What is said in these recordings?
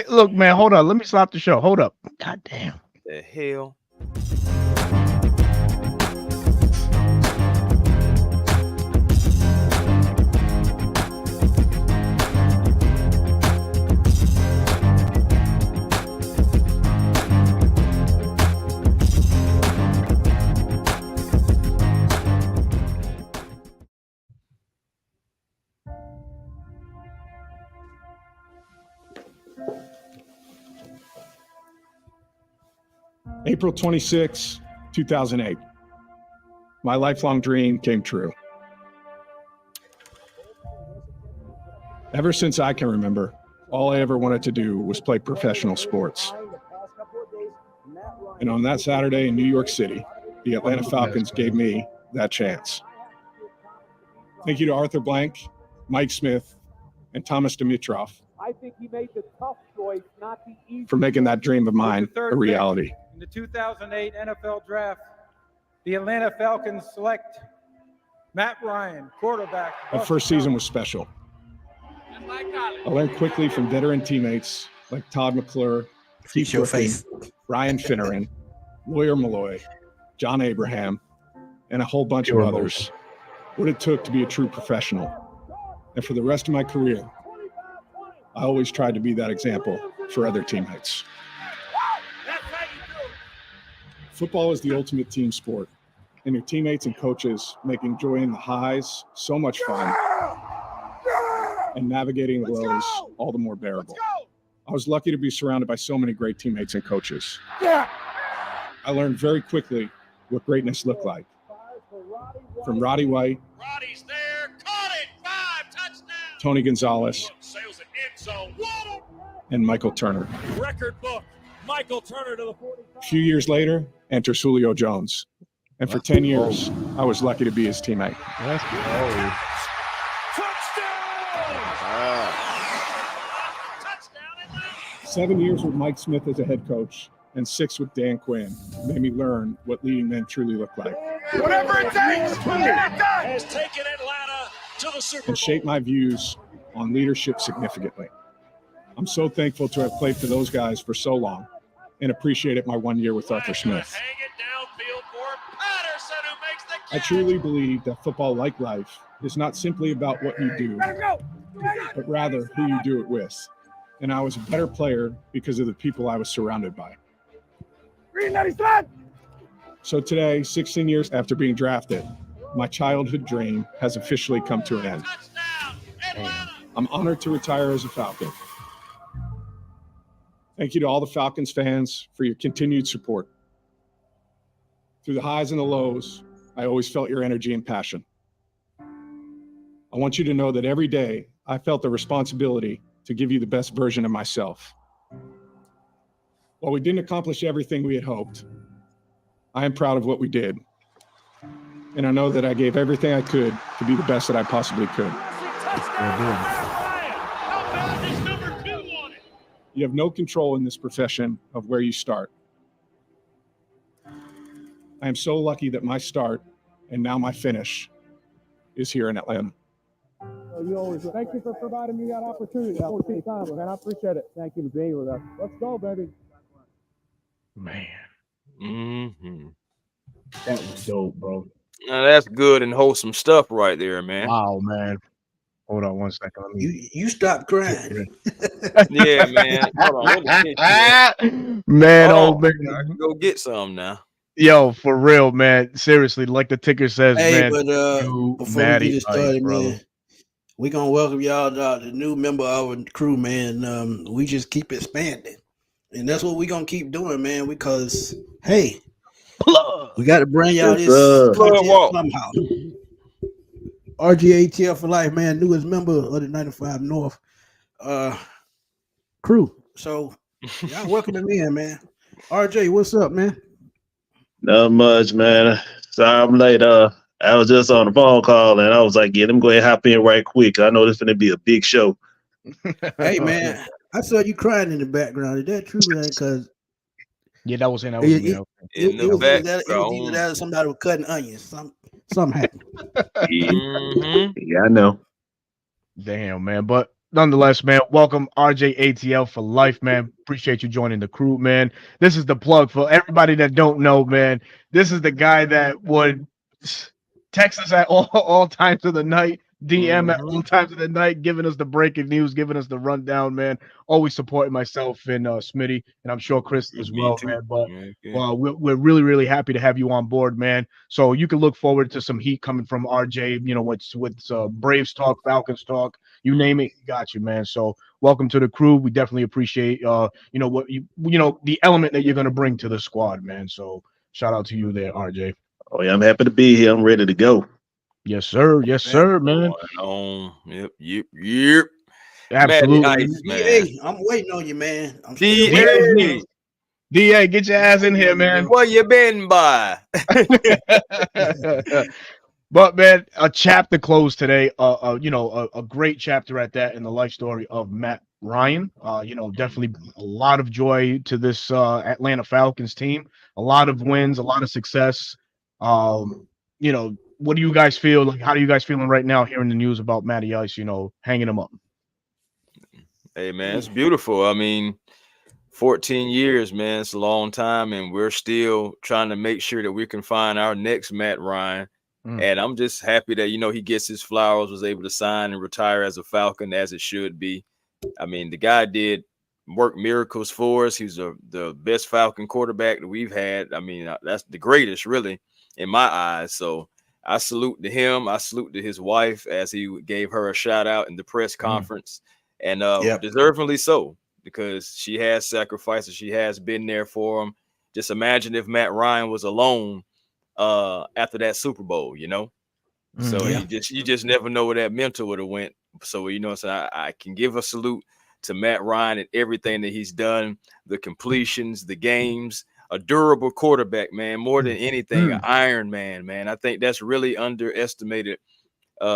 Look, man, hold on. Let me stop the show. Hold up. God damn. The hell? April 26, 2008. My lifelong dream came true. Ever since I can remember, all I ever wanted to do was play professional sports. And on that Saturday in New York City, the Atlanta Falcons gave me that chance. Thank you to Arthur Blank, Mike Smith, and Thomas Dimitrov for making that dream of mine a reality. In the 2008 NFL Draft, the Atlanta Falcons select Matt Ryan, quarterback. That first season was special. I learned quickly from veteran teammates like Todd McClure, Keith Griffin, Ryan Finneran, Lawyer Malloy, John Abraham, and a whole bunch of others what it took to be a true professional. And for the rest of my career, I always tried to be that example for other teammates. Football is the ultimate team sport, and your teammates and coaches make enjoying the highs so much fun and navigating the lows all the more bearable. I was lucky to be surrounded by so many great teammates and coaches. I learned very quickly what greatness looked like. From Roddy White, Roddy's there, caught it, 5 touchdowns. Tony Gonzalez, Sails it end zone. and Michael Turner. Record book, Michael Turner to the 45. A few years later, enters Julio Jones. And for 10 years, I was lucky to be his teammate. That's good. Touchdown Atlanta. 7 years with Mike Smith as a head coach and 6 with Dan Quinn made me learn what leading men truly look like Whatever it takes to get it done. Has taken Atlanta to the Super Bowl. and shaped my views on leadership significantly. I'm so thankful to have played for those guys for so long and appreciated my 1 year with Arthur Smith. Hang it downfield for Patterson, who makes the I catch. truly believe that football, like life, is not simply about what you do, but rather who you do it with. And I was a better player because of the people I was surrounded by. So today, 16 years after being drafted, my childhood dream has officially come to an end. Touchdown Atlanta. I'm honored to retire as a Falcon. Thank you to all the Falcons fans for your continued support. Through the highs and the lows, I always felt your energy and passion. I want you to know that every day I felt the responsibility to give you the best version of myself. While we didn't accomplish everything we had hoped, I am proud of what we did. And I know that I gave everything I could to be the best that I possibly could. How about this number 2 on it? You have no control in this profession of where you start. I am so lucky that my start and now my finish is here in Atlanta. Thank you for providing me that opportunity. That 14 times, man. I appreciate it. Thank you for being with us. Let's go, baby. Man. Mm-hmm. That was dope, bro. Now that's good and wholesome stuff right there, man. Wow, man. Hold on one second. Let me... You stop crying. Yeah, man. Hold on. Let me get Man, Hold oh on. man. I can go get some now. Yo, for real, man. Seriously, like the ticker says, Hey, man. but you before we Matty get it Ice, started, brother. man, we're gonna welcome y'all to the new member of our crew, man. We just keep expanding. And that's what we're gonna keep doing, man, because hey, we gotta bring y'all this content somehow. RGATL for life, man, newest member of the 95 North crew. So y'all welcome him in, man. RJ, what's up, man? Not much, man. Sorry I'm late. I was just on a phone call and I was like, yeah, let me go ahead and hop in right quick. I know this is going to be a big show. Hey, man, I saw you crying in the background. Is that true, man? Because yeah, that was in. That was me. In the it was background. either that or somebody was cutting onions. Something happened. Yeah, Mhm. yeah, I know. Damn, man. But nonetheless, man, welcome RJ ATL for life, man. Appreciate you joining the crew, man. This is the plug for everybody that don't know, man. This is the guy that would text us at all times of the night, DM at all times of the night, giving us the breaking news, giving us the rundown, man. Always supporting myself and Smitty, and I'm sure Chris as Me well, too. man. But Yeah. we're really, really happy to have you on board, man. So you can look forward to some heat coming from RJ, you know, with Braves talk, Falcons talk, you name it, he got you, man. So welcome to the crew. We definitely appreciate you know what you know the element that you're gonna bring to the squad, man. So shout out to you there, RJ. Oh yeah, I'm happy to be here. I'm ready to go. Yes, sir. Yes, sir, man. Yep. Matty Absolutely. Ice, man. DA, I'm waiting on you, man. I'm still waiting on you. DA, DA, get your ass in here, man. where you been by? But man, a chapter closed today. You know, a great chapter at that in the life story of Matt Ryan. You know, definitely a lot of joy to this Atlanta Falcons team. A lot of wins, a lot of success. You know, what do you guys feel like? How are you guys feeling right now hearing the news about Matty Ice, you know, hanging him up? Hey, man, it's beautiful. I mean, 14 years, man, it's a long time, and we're still trying to make sure that we can find our next Matt Ryan. And I'm just happy that, you know, he gets his flowers, was able to sign and retire as a Falcon, as it should be. I mean, the guy did work miracles for us. He's the best Falcon quarterback that we've had. I mean, that's the greatest, really, in my eyes. So I salute to him. I salute to his wife as he gave her a shout out in the press conference, and deservingly so, because she has sacrificed and she has been there for him. Just imagine if Matt Ryan was alone after that Super Bowl, you know. So you just never know where that mentor would have went. So, you know, so I can give a salute to Matt Ryan and everything that he's done, the completions, the games, a durable quarterback, man, more than anything, an Iron Man, man. I think that's really underestimated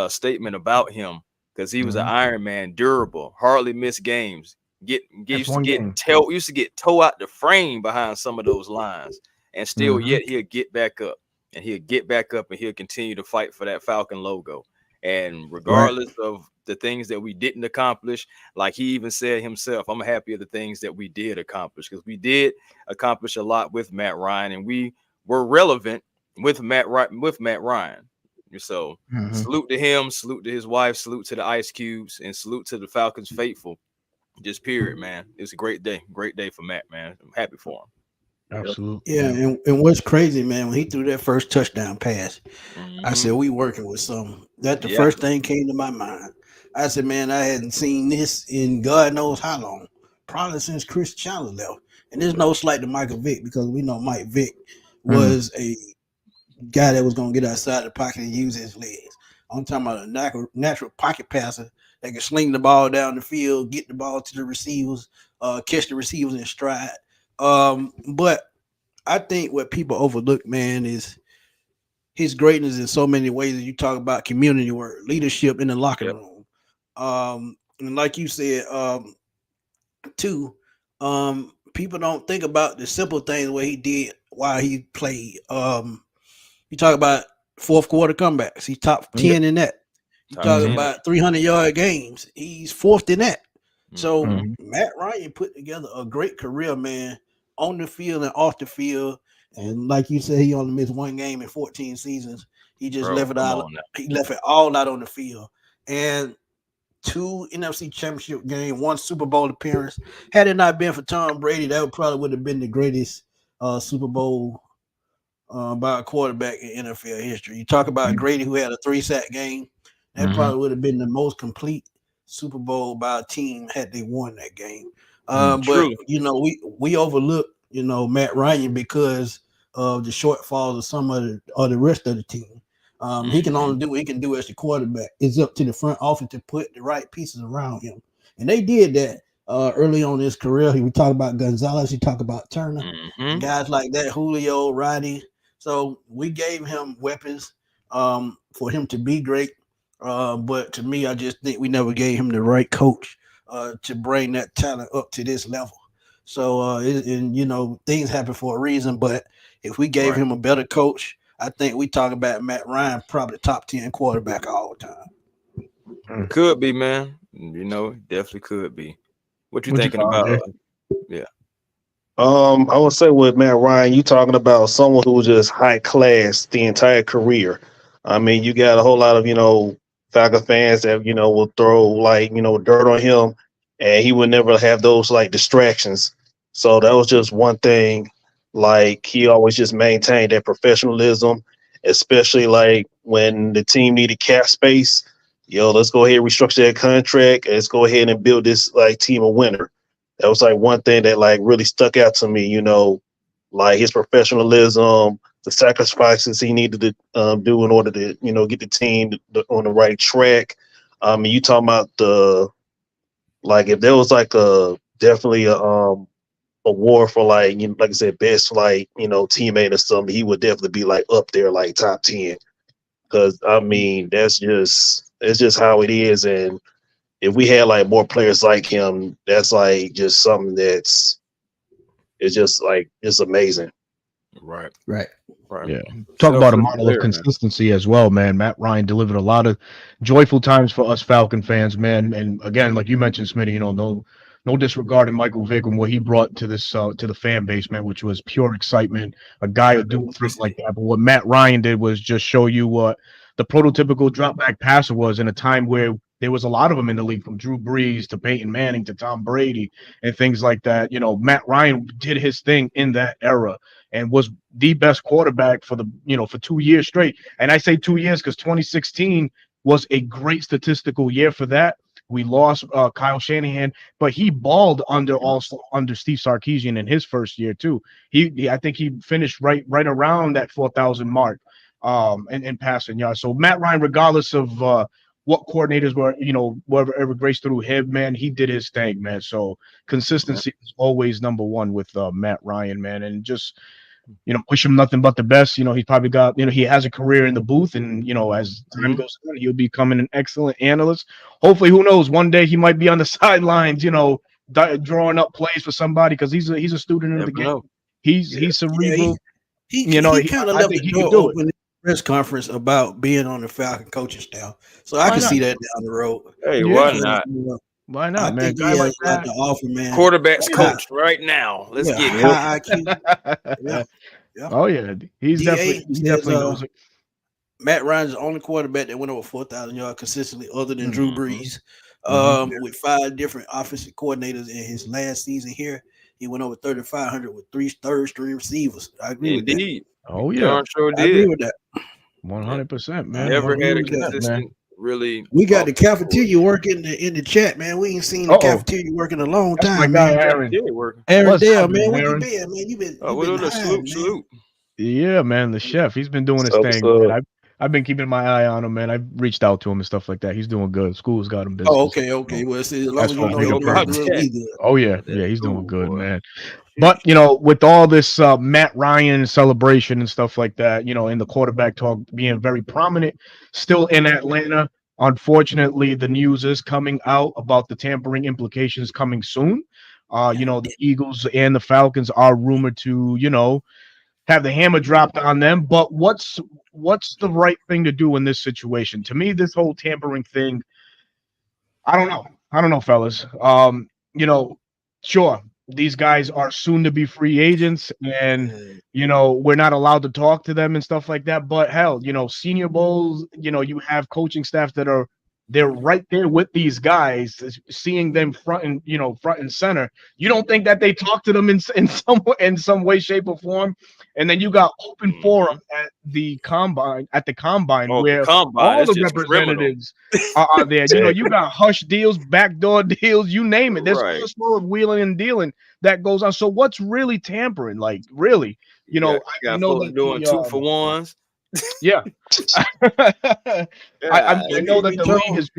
statement about him, because he was an Iron Man, durable, hardly missed games. Used to get toe out the frame behind some of those lines, and still yet he'll get back up. And he'll get back up and he'll continue to fight for that Falcon logo. And regardless of the things that we didn't accomplish, like he even said himself, I'm happy of the things that we did accomplish, because we did accomplish a lot with Matt Ryan, and we were relevant with Matt Ryan. So salute to him, salute to his wife, salute to the Ice Cubes, and salute to the Falcons faithful. Just period, man. It's a great day for Matt, man. I'm happy for him. Absolutely. Yeah, and what's crazy, man, when he threw that first touchdown pass, I said, we working with something. That the first thing came to my mind. I said, man, I hadn't seen this in God knows how long, probably since Chris Chandler left. And there's no slight to Michael Vick, because we know Mike Vick was a guy that was going to get outside the pocket and use his legs. I'm talking about a natural pocket passer that can sling the ball down the field, get the ball to the receivers, catch the receivers in stride. But I think what people overlook, man, is his greatness in so many ways. You talk about community work, leadership in the locker room. And like you said, too, people don't think about the simple things what he did while he played. You talk about fourth quarter comebacks. He's top 10 in that. You talk about 300-yard games. He's fourth in that. So Matt Ryan put together a great career, man, on the field and off the field. And like you said, he only missed one game in 14 seasons. He just left it out. He left it all out on the field. And 2 NFC championship games, 1 Super Bowl appearance. Had it not been for Tom Brady, that probably would have been the greatest Super Bowl by a quarterback in NFL history. You talk about Grady, who had a 3-sack game. That probably would have been the most complete Super Bowl by a team had they won that game. But you know, we overlook, you know, Matt Ryan because of the shortfalls of some of the rest of the team. He can only do what he can do as the quarterback. It's up to the front office to put the right pieces around him, and they did that early on in his career. We talk about Gonzalez, he talk about Turner, guys like that, Julio, Roddy. So we gave him weapons for him to be great. But to me, I just think we never gave him the right coach to bring that talent up to this level. So, and you know, things happen for a reason. But if we gave him a better coach, I think we talk about Matt Ryan, probably top 10 quarterback all the time. Could be, man. Definitely could be. What you What you thinking got, about? RJ? Yeah. I would say with Matt Ryan, you talking about someone who was just high class the entire career. I mean, you got a whole lot of Falcon fans that will throw like dirt on him, and he would never have those like distractions. So that was just one thing. Like he always just maintained that professionalism, especially like when the team needed cap space. Let's go ahead and restructure that contract. And let's go ahead and build this like team of winner. That was like one thing that like really stuck out to me, like his professionalism, the sacrifices he needed to do in order to, get the team on the right track. I mean, you talking about like if there was like definitely a award for like, like I said, best like, teammate or something, he would definitely be like up there, like top 10. Cause I mean, it's just how it is. And if we had like more players like him, that's like just something it's just like it's amazing. Right. Yeah. Talk about a model of Man. consistency as well, man. Matt Ryan delivered a lot of joyful times for us Falcon fans, man. And again, like you mentioned, Smitty, no disregard in Michael Vick and what he brought to this to the fan base, man, which was pure excitement. A guy who do things like that. But what Matt Ryan did was just show you what the prototypical drop back passer was in a time where there was a lot of them in the league, from Drew Brees to Peyton Manning to Tom Brady and things like that. Matt Ryan did his thing in that era and was the best quarterback for for 2 years straight. And I say 2 years because 2016 was a great statistical year for that. We lost Kyle Shanahan, but he balled under Steve Sarkisian in his first year too. I think he finished right around that 4,000 mark in passing yards. So Matt Ryan, regardless of what coordinators were, whatever graced through him, man, he did his thing, man. So consistency is always number one with Matt Ryan, man, and just wish him nothing but the best. He's probably got, he has a career in the booth, and as time goes on, he'll become an excellent analyst. Hopefully, who knows, one day he might be on the sidelines, drawing up plays for somebody because he's a student of the game. He's cerebral. He kind of left the door open in the press conference about being on the Falcon coaching staff, so I can see that down the road. Hey, why not? Why not, I man? think he has like the offer, man. Quarterbacks coach right now. Let's get it. High IQ. Yeah. Oh yeah, he definitely knows it. Matt Ryan's the only quarterback that went over 4,000 yards consistently, other than Drew Brees. With 5 different offensive coordinators in his last season here, he went over 3,500 with 3 third-string receivers. I agree with that. Oh yeah, sure did. I agree with that. 100%, man. Never had a consistent. Really, we got the cafeteria working in the chat, man. We ain't seen the cafeteria work in a long time, man. Aaron Dale, man, where you been, man? You been salute. Yeah, man, the chef. He's been doing his thing. Man. I've been keeping my eye on him, man. I've reached out to him and stuff like that. He's doing good. School's got him busy. Oh, okay. Well, see, as long as you know, oh yeah, he's doing good, man. But with all this Matt Ryan celebration and stuff like that, in the quarterback talk being very prominent, still in Atlanta. Unfortunately, the news is coming out about the tampering implications coming soon. The Eagles and the Falcons are rumored to, have the hammer dropped on them. But what's the right thing to do in this situation? To me, this whole tampering thing, I don't know, fellas. Sure, these guys are soon to be free agents, and we're not allowed to talk to them and stuff like that. But hell, Senior Bowls, you have coaching staff that they're right there with these guys, seeing them front and center. You don't think that they talk to them in some way, shape, or form? And then you got open forum at the combine, where all the representatives are there. You got hush deals, backdoor deals, you name it. There's all sort of wheeling and dealing that goes on. So what's really tampering? Like, really? I know that doing 2-for-1s. Yeah. I know that the league is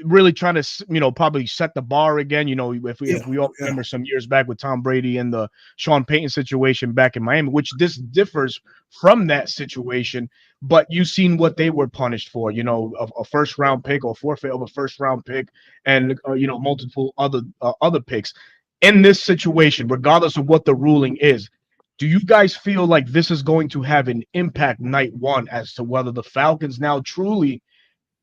really trying to, probably set the bar again. If we all remember some years back with Tom Brady and the Sean Payton situation back in Miami, which this differs from that situation. But you've seen what they were punished for, a first round pick or forfeit of a first round pick and, multiple other picks. In this situation, regardless of what the ruling is, do you guys feel like this is going to have an impact night one as to whether the Falcons now truly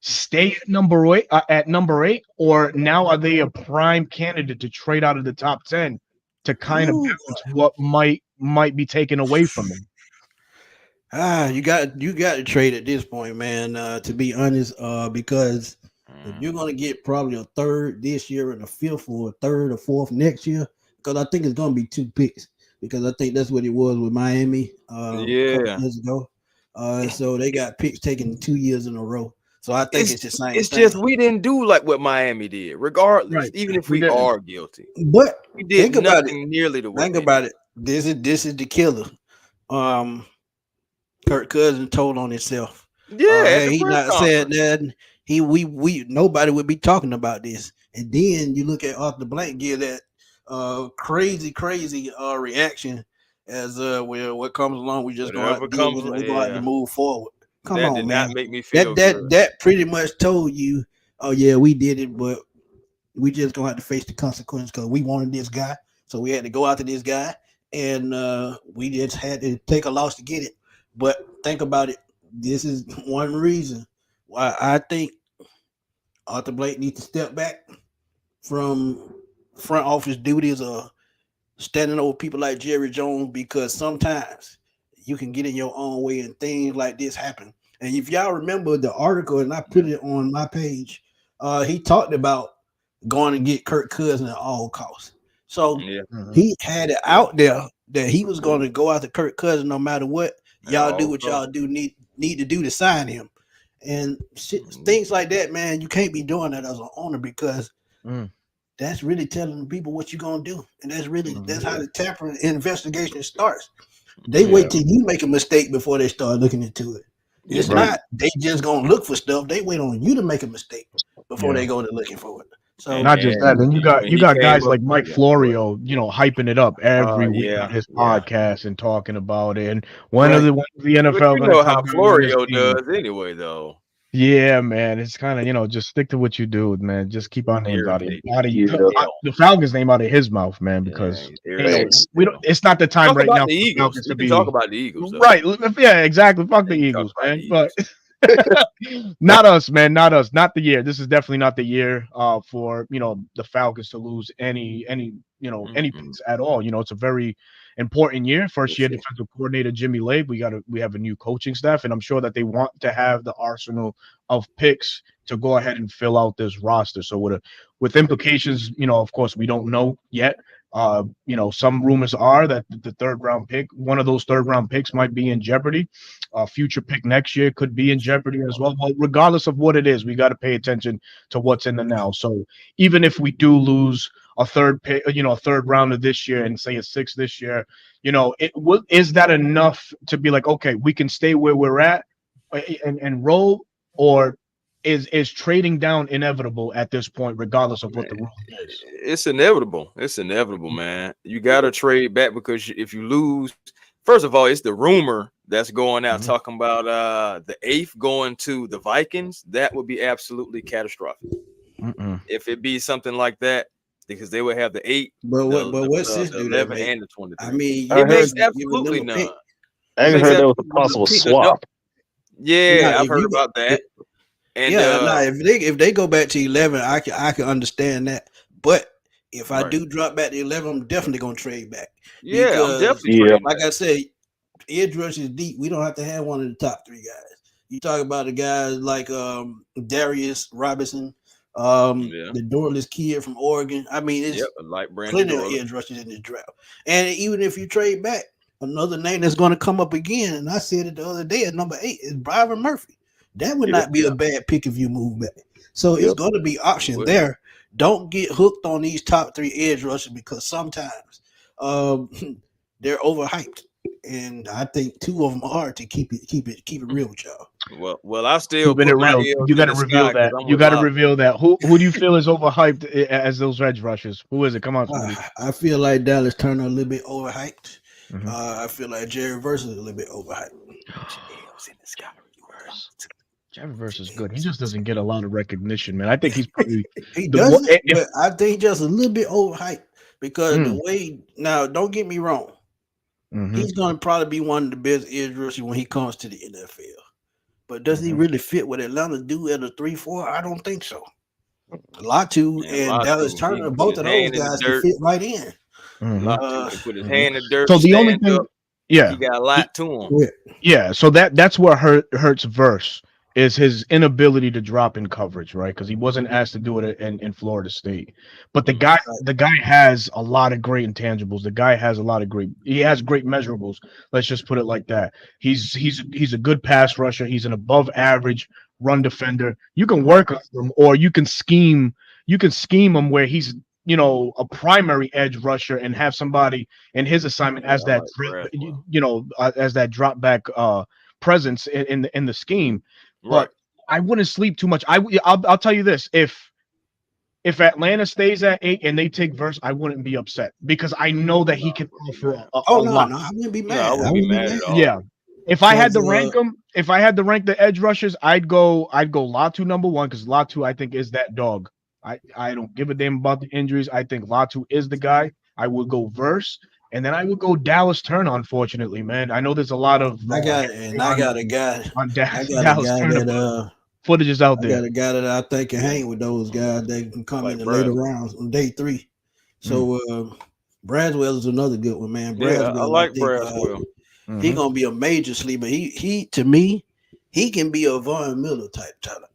stay at number eight, or now are they a prime candidate to trade out of the top 10 to kind of Ooh. balance what might be taken away from them? You got to trade at this point, man. To be honest, because if you're gonna get probably a third this year and a fifth or a third or fourth next year, because I think it's gonna be 2 picks, because I think that's what it was with Miami a couple Yeah. years ago. So they got picks taken 2 years in a row. So I think it's the same It's thing. just we didn't do like what Miami did, regardless. Right. Even if We we didn't. are guilty, But we did think about nothing nearly the way. think about it. This is the killer. Kirk Cousins told on himself. Yeah, at the He press not saying conference. that we nobody would be talking about this. And then you look at Arthur Blank give that crazy reaction as well, what comes along, we just gonna have to Whatever deal comes, with it. We're gonna have to yeah. move forward. Come That on, did man. not make me feel good. That pretty much told you, oh yeah, we did it, but we just gonna have to face the consequences because we wanted this guy, so we had to go after this guy, and we just had to take a loss to get it. But think about it. This is one reason why I think Arthur Blake needs to step back from front office duties or standing over people like Jerry Jones, because sometimes you can get in your own way and things like this happen. And if y'all remember the article, and I put it on my page, he talked about going to get Kirk Cousins at all costs. So Yeah, he had it out there that he was going to go after Kirk Cousins no matter what. Y'all do what y'all do need to do to sign him. And things like that, man, you can't be doing that as an owner, because that's really telling people what you're gonna do. And that's how the tampering investigation starts. They wait till you make a mistake before they start looking into it. It's not they just gonna look for stuff. They wait on you to make a mistake before they go to looking for it. So Not just that, then you got guys like Mike yeah. Florio, hyping it up every week Yeah, on his yeah. podcast and talking about it. And when Right. is the But NFL you going know to how come Florio does anyway, though. Yeah, man. It's kind of, just stick to what you do, man. Just keep our names out of Irritating. the Falcons' name out of his mouth, man, Yeah, because he's irritating. we don't. It's not the time Talk right about now the for the Eagles. Falcons You to can be talk about the Eagles, though. right. Yeah, exactly. Fuck the You can Eagles, talk about man. the But not us, man. Not us. Not the year. This is definitely not the year for the Falcons to lose any picks at all. It's a very important year. First year defensive coordinator Jimmy Lake. We have a new coaching staff, and I'm sure that they want to have the arsenal of picks to go ahead and fill out this roster. So with implications, of course, we don't know yet. Some rumors are that the one of those third round picks might be in jeopardy. A future pick next year could be in jeopardy as well. Well, regardless of what it is, we got to pay attention to what's in the now. So even if we do lose a third pick, a third rounder this year, and say a sixth this year, is that enough to be like, okay, we can stay where we're at and roll, or is trading down inevitable at this point, regardless of what the rule is? It's inevitable. It's inevitable, man. You got to trade back, because if you lose, first of all, it's the rumor that's going out talking about the 8th going to the Vikings. That would be absolutely catastrophic. If it be something like that, because they would have the 8, but what's this the do 11 that and the 23. I mean, it makes absolutely none. I heard there was a possible swap. Yeah, I've heard about that. And if they go back to 11, I can understand that. But if I do drop back to 11, I'm definitely gonna trade back. Yeah, I'm definitely trading like back. I say, edge rush is deep. We don't have to have one of the top 3 guys. You talk about the guys like Darius Robinson, the doorless kid from Oregon. I mean, it's like plenty of edge rushes in this draft. And even if you trade back, another name that's going to come up again, and I said it the other day at number 8, is Byron Murphy. That would not be a bad pick if you move back. So it's going to be option there. Don't get hooked on these top 3 edge rushers, because sometimes they're overhyped, and I think 2 of them are, to keep it real with y'all. Well, I still put it real. You got to reveal that. You got to reveal that. Who do you feel is overhyped as those edge rushers? Who is it? Come on, I feel like Dallas Turner a little bit overhyped. I feel like Jerry Verse is a little bit overhyped. Jerry Verse is good. He just doesn't get a lot of recognition, man. I think he's probably he doesn't, but I think just a little bit overhyped, because the way, now don't get me wrong, he's going to probably be one of the best edge rushers when he comes to the NFL. but does he really fit what Atlanta do at a 3-4? I don't think so. Latu and Dallas Turner, both of those guys can fit right in. Latu can put his hand in the dirt. So the only thing, up. Yeah, he got a lot to him. Yeah, so that's what hurts Verse is his inability to drop in coverage, right? Because he wasn't asked to do it in Florida State. But the guy has a lot of great intangibles. The guy has he has great measurables. Let's just put it like that. He's a good pass rusher. He's an above average run defender. You can work on him, or you can scheme him where he's a primary edge rusher and have somebody in his assignment as that as that drop back presence in the scheme. But I wouldn't sleep too much. I'll tell you this: if Atlanta stays at 8 and they take Verse, I wouldn't be upset because I know that he can offer a lot. No, I wouldn't be mad. I wouldn't be mad at all. Yeah. If I had to rank them, if I had to rank the edge rushers, I'd go Latu number 1 because Latu I think is that dog. I don't give a damn about the injuries. I think Latu is the guy. I would go Verse, and then I would go Dallas Turner. Unfortunately, man, I know there's a lot of I got a guy on Dallas Turner. That footage is out there. I got a guy that I think can hang with those guys. They can come in the later rounds on day 3. So Braswell is another good one, man. Braswell, I like Braswell. He gonna be a major sleeper. He to me, he can be a Von Miller type talent.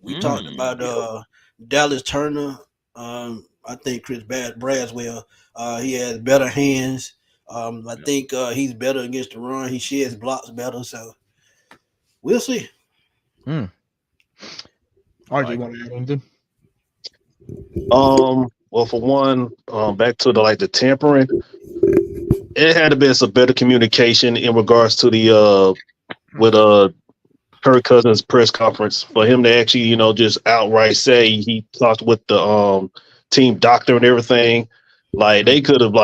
We talked about Dallas Turner. I think Chris Braswell. He has better hands. I think he's better against the run. He sheds blocks better. So we'll see. RJ, you want to add anything? Well, for one, back to the tampering, it had to be some better communication in regards to the with Kirk Cousins' press conference for him to actually, just outright say he talked with the team doctor and everything. Like they could have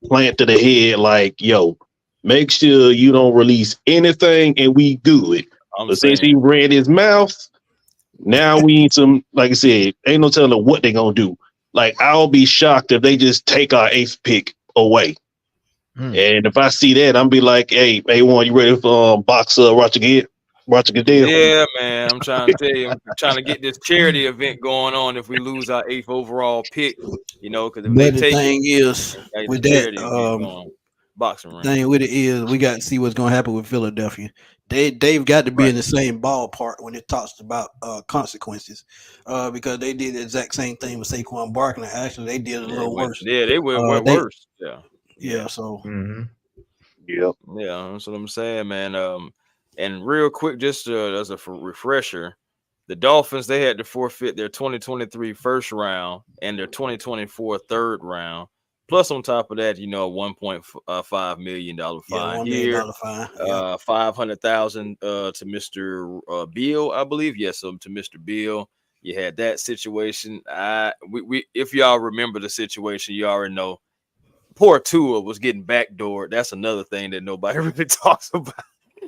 planted ahead, yo, make sure you don't release anything and we good. But since he ran his mouth, now we need some, like I said, ain't no telling what they're gonna do. I'll be shocked if they just take our 8th pick away. And if I see that, I'm be like, hey, A1, you ready for box Roger Goodell? Yeah, man. I'm trying to tell you, I'm trying to get this charity event going on if we lose our 8th overall pick, because if they take with that boxing ring. Thing with it is we got to see what's gonna happen with Philadelphia. They've got to be in the same ballpark when it talks about consequences, because they did the exact same thing with Saquon Barkley. Actually, they did a little worse. Yeah, they went worse. Yeah. So. Yep. Yeah, that's what I'm saying, man. And real quick, just as a refresher, the Dolphins, they had to forfeit their 2023 first round and their 2024 third round. Plus, on top of that, a $1.5 million fine here, $500,000 to Mr. Beal, I believe. Yes, to Mr. Beal. You had that situation. We if y'all remember the situation, you already know. Poor Tua was getting backdoored. That's another thing that nobody really talks about.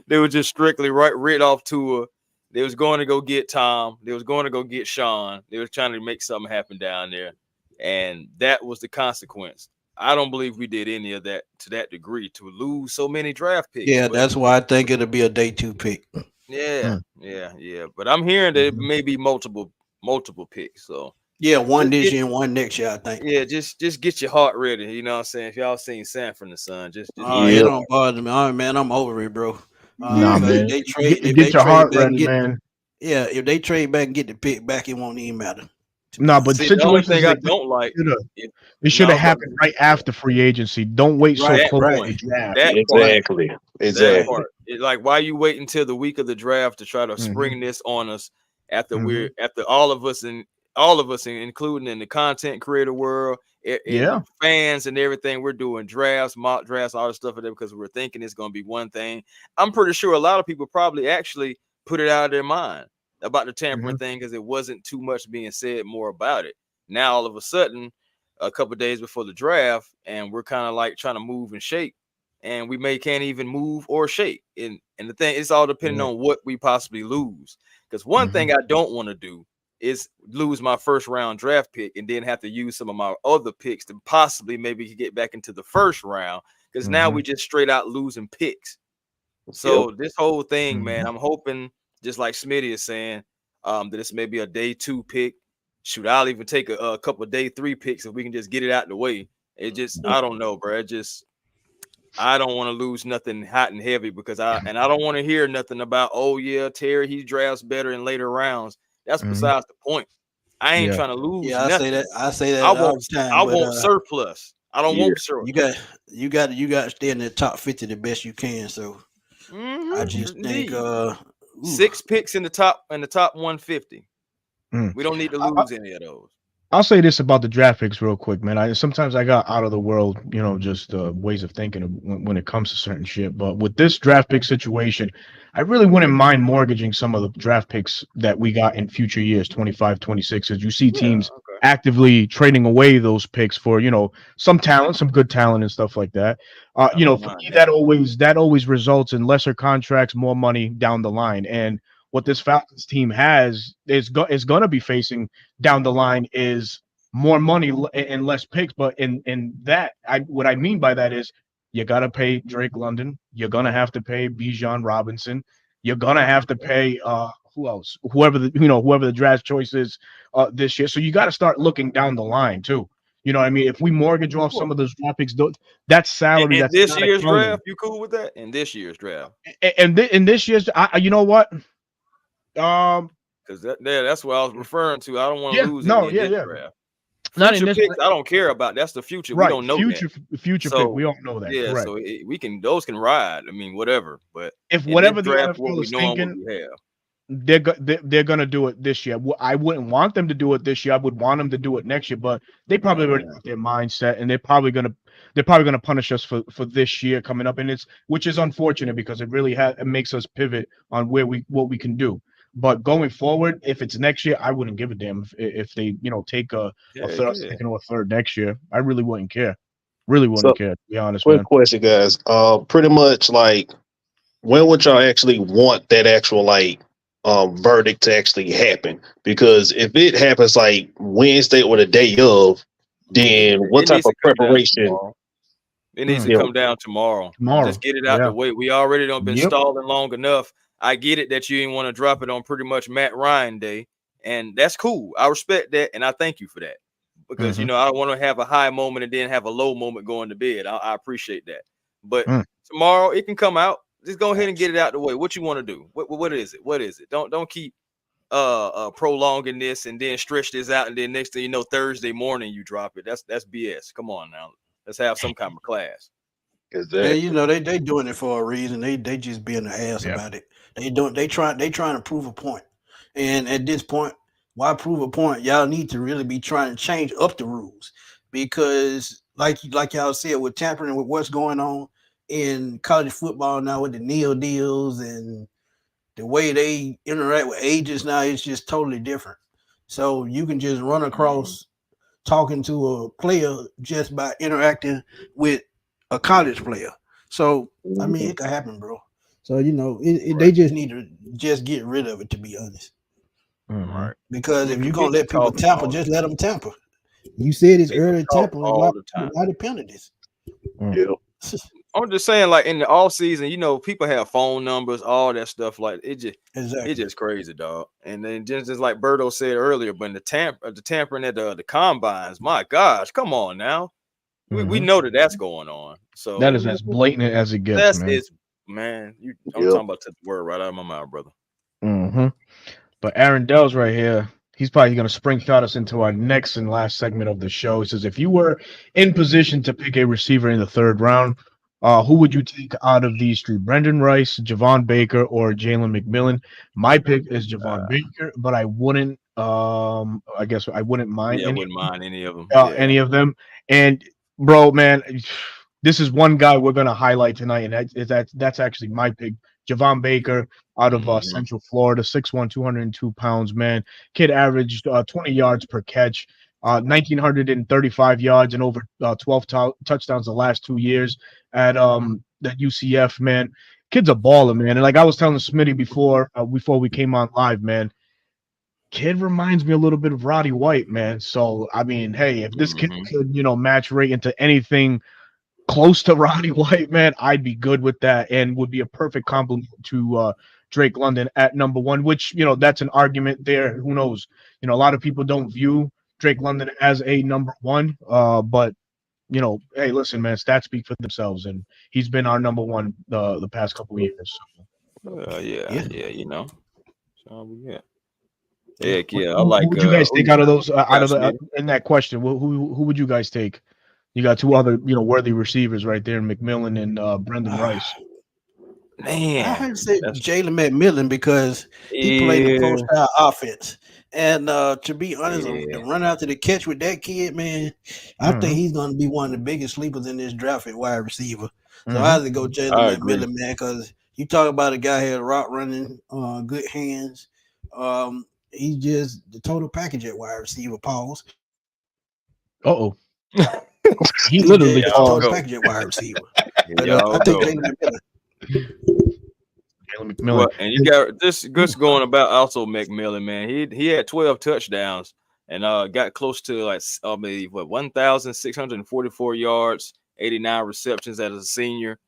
They were just strictly rid off Tua. They was going to go get Tom. They was going to go get Sean. They was trying to make something happen down there. And that was the consequence. I don't believe we did any of that to that degree to lose so many draft picks. Yeah, that's why I think it'll be a day 2 pick. Yeah. But I'm hearing that it may be multiple picks. So yeah, one this year and one next year, I think. Yeah, just get your heart ready. You know what I'm saying? If y'all seen Sam from the Sun, just it don't bother me. All right, man, I'm over it, bro. Man. They trade. Get your heart ready, man. Yeah, if they trade back and get the pick back, it won't even matter. No, but the only thing I don't like, it should have happened right after free agency. Don't wait so close to the draft. Exactly. That part. Why you wait until the week of the draft to try to spring this on us after all of us, including in the content creator world, fans and everything. We're doing drafts, mock drafts, all this stuff for them because we're thinking it's going to be one thing. I'm pretty sure a lot of people probably actually put it out of their mind about the tampering thing because it wasn't too much being said more about it. Now, all of a sudden, a couple of days before the draft, and we're kind of trying to move and shake, and we can't even move or shake. And the thing, it's all depending on what we possibly lose. Because one thing I don't want to do is lose my first round draft pick and then have to use some of my other picks to possibly maybe get back into the first round. Because now we just straight out losing picks. So this whole thing, man, I'm hoping just like Smitty is saying, that this may be a day 2 pick. Shoot, I'll even take a couple of day 3 picks if we can just get it out the way. It just, I don't know, bro. I don't want to lose nothing hot and heavy because I don't want to hear nothing about, oh yeah, Terry, he drafts better in later rounds. That's besides the point. I ain't trying to lose. Yeah, nothing. I say that all the time. I want surplus. I don't want surplus. You got to stay in the top 50 the best you can. So I just think 6 picks in the top 150. We don't need to lose any of those. I'll say this about the draft picks real quick, man. Sometimes I got out of the world, just ways of thinking when it comes to certain shit. But with this draft pick situation, I really wouldn't mind mortgaging some of the draft picks that we got in future years, 25, 26, as you see teams actively trading away those picks for, some talent, some good talent and stuff like that. For me, that always results in lesser contracts, more money down the line. And what this Falcons team is going to be facing down the line is more money and less picks. But in that, what I mean by that is you got to pay Drake London. You're going to have to pay Bijan Robinson. You're going to have to pay who else? Whoever the draft choice is this year. So you got to start looking down the line too. You know what I mean? If we mortgage off some of those draft picks, that's salary. In that's this year's draft, you cool with that? In this year's draft, in this year's, you know what? Because that's what I was referring to. I don't want to lose this draft. Not in this picks, I don't care about. That's the future. Right. We don't know future pick. We don't know that. Yeah, correct. So those can ride. I mean, whatever. But if whatever the draft, NFL is thinking, they're gonna do it this year. I wouldn't want them to do it this year. I would want them to do it next year. But they probably already have their mindset, and they're probably gonna punish us for this year coming up, and which is unfortunate because it really it makes us pivot on what we can do. But going forward, if it's next year, I wouldn't give a damn if they, take a third, second, or a third next year. I really wouldn't care. Really wouldn't care, to be honest. Quick question, guys. Pretty much like, when would y'all actually want that actual verdict to actually happen? Because if it happens like Wednesday or the day of, then what type of preparation? It needs to come down tomorrow. Just get it out the way. We already don't been stalling long enough. I get it that you didn't want to drop it on pretty much Matt Ryan Day, and that's cool. I respect that, and I thank you for that because I don't want to have a high moment and then have a low moment going to bed. I appreciate that. But tomorrow it can come out. Just go ahead and get it out the way. What you want to do? What is it? What is it? Don't keep prolonging this and then stretch this out, and then next thing you know, Thursday morning you drop it. That's BS. Come on now, let's have some kind of class. Yeah, they doing it for a reason. They just being an ass about it. They trying to prove a point. And at this point, why prove a point? Y'all need to really be trying to change up the rules because like y'all said, with tampering with what's going on in college football now with the NIL deals and the way they interact with agents now, it's just totally different. So you can just run across talking to a player just by interacting with a college player. So I mean, it could happen, bro. So they just need to just get rid of it, to be honest. Right. Because if you're gonna let people tamper, just let them tamper. You said it's early tampering, without the penalties. Yeah. I'm just saying, like in the off season, people have phone numbers, all that stuff. Like it's just crazy, dog. And then just like Berto said earlier, but in the tampering at the combines, my gosh, come on now. We know that's going on. So that is as blatant as it gets. Man, I'm talking about took the word right out of my mouth, brother. But Aaron Dell's right here. He's probably going to spring shot us into our next and last segment of the show. He says, if you were in position to pick a receiver in the third round, who would you take out of these three? Brendan Rice, Javon Baker, or Jalen McMillan? My pick is Javon Baker, but I wouldn't. I guess I wouldn't mind. I wouldn't mind any of them. Any of them. And bro, man, this is one guy we're gonna highlight tonight, and that's actually my pick, Javon Baker, out of Central Florida, 6'1", 202 pounds, man. Kid averaged 20 yards per catch, 1,935 yards and over 12 touchdowns the last 2 years at the UCF, man. Kid's a baller, man. And like I was telling Smitty before we came on live, man, kid reminds me a little bit of Roddy White, man. So, I mean, hey, if this kid could, match rate into anything close to Roddy White, man, I'd be good with that and would be a perfect compliment to Drake London at number 1, which, that's an argument there. Who knows? A lot of people don't view Drake London as a number 1, but hey, listen, man, stats speak for themselves, and he's been our number 1 the past couple of years. Yeah. So yeah. Heck yeah. I Who like. would you guys take out of those out of the Smith. in that question? Who would you guys take? You got 2 other worthy receivers right there, McMillan and Brendan Rice. Man, I had to say Jalen McMillan because he played the pro style offense. And to be honest, the run out to the catch with that kid, man, I think he's going to be one of the biggest sleepers in this draft at wide receiver. So I have to go Jalen McMillan, man, because you talk about a guy who had route running, good hands. He's just the total package at wide receiver. Pause. He literally total package at wide receiver. But, I think Jalen McMillan. Well, and you got this going about also McMillan, man. He had 12 touchdowns and got close to 1,644 yards, 89 receptions as a senior.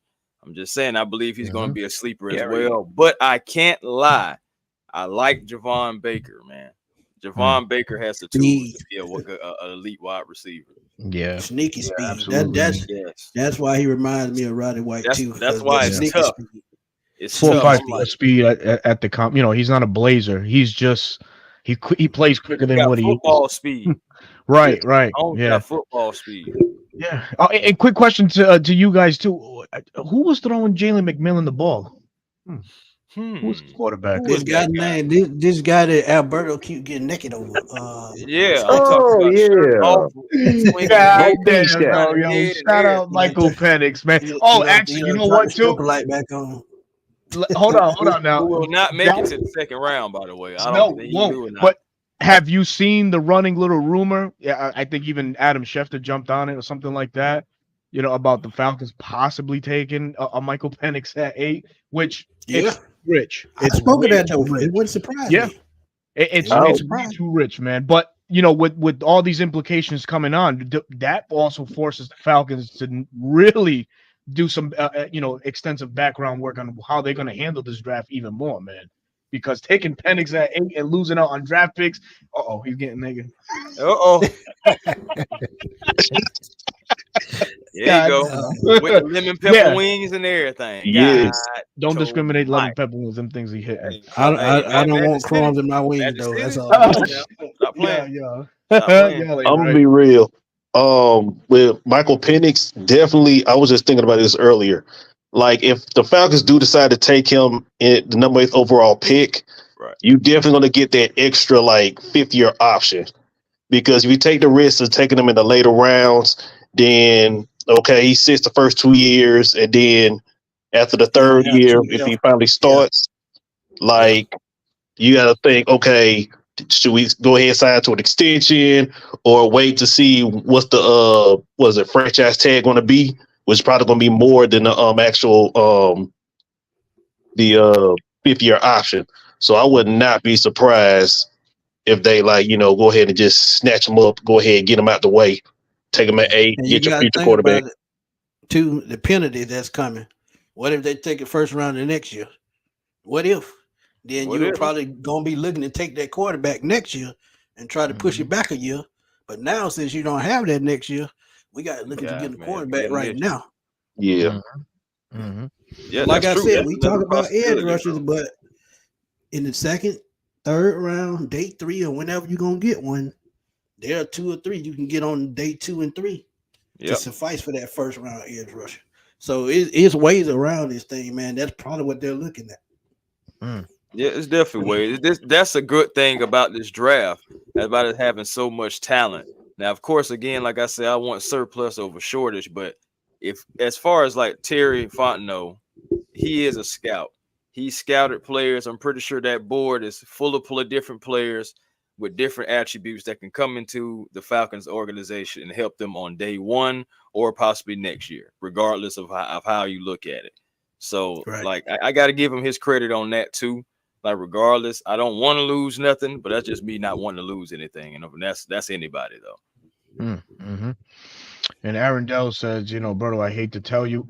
I'm just saying, I believe he's going to be a sleeper as well. But I can't lie, I like Javon Baker, man. Javon Baker has the tools to be an elite wide receiver. Yeah, sneaky speed. That's why he reminds me of Roddy White too. That's why it's tough. Speed. It's 4.5 speed at the comp. He's not a blazer. He's just he plays quicker than what he is. Football speed. Right. Yeah, football speed. Yeah. And quick question to you guys too. Who was throwing Jalen McMillan the ball? Who was the quarterback? This guy that Alberto keep getting naked over. Yeah. God damn, bro, yo, shout out Michael Penix, man. Actually, you know what, too? Light back on. Hold on now. Who will not make it to the second round, by the way. I don't think he won't. But have you seen the running little rumor? Yeah, I think even Adam Schefter jumped on it or something like that. About the Falcons possibly taking a Michael Penix at 8, which it's rich. It's spoken that though. It wouldn't surprise me. It's way too rich, man. But with all these implications coming on, that also forces the Falcons to really do some extensive background work on how they're going to handle this draft even more, man. Because taking Penix at 8 and losing out on draft picks, he's getting nigga. There you go. With the lemon pepper wings and everything. Yes. Don't discriminate lemon pepper wings. Them things he hit. I don't want crumbs in my wings though. That's all. Stop playing. I'm gonna be real. With Michael Penix, definitely. I was just thinking about this earlier. Like, if the Falcons do decide to take him in the number 8 overall pick, you definitely gonna get that extra 5th-year option. Because if you take the risk of taking him in the later rounds, then he sits the first 2 years, and then after the 3rd year, if he finally starts, you got to think, should we go ahead and sign to an extension or wait to see what's the franchise tag going to be, which is probably going to be more than the actual the 5th-year option. So I would not be surprised if they go ahead and just snatch him up, go ahead and get him out the way, take him at 8, get your future quarterback. To the penalty that's coming. What if they take it first round the next year? What if? Then you're probably gonna be looking to take that quarterback next year and try to push it back a year. But now, since you don't have that next year, we got to look at getting the quarterback right now. Yeah. Yeah, like I said, we talk about edge rushers, but in the 2nd, 3rd round, day 3, or whenever you're gonna get one, there are 2 or 3 you can get on day 2 and 3 to suffice for that first round edge rusher. So it's ways around this thing, man. That's probably what they're looking at. Yeah, it's definitely ways. That's a good thing about this draft, about it having so much talent. Now, of course, again, like I said, I want surplus over shortage, but as far as Terry Fontenot, he is a scout. He scouted players. I'm pretty sure that board is full of different players with different attributes that can come into the Falcons organization and help them on day 1 or possibly next year, regardless of how you look at it. So, I got to give him his credit on that too. Regardless, I don't want to lose nothing, but that's just me not wanting to lose anything. And that's anybody though. And Aaron Dell says, Berto, I hate to tell you,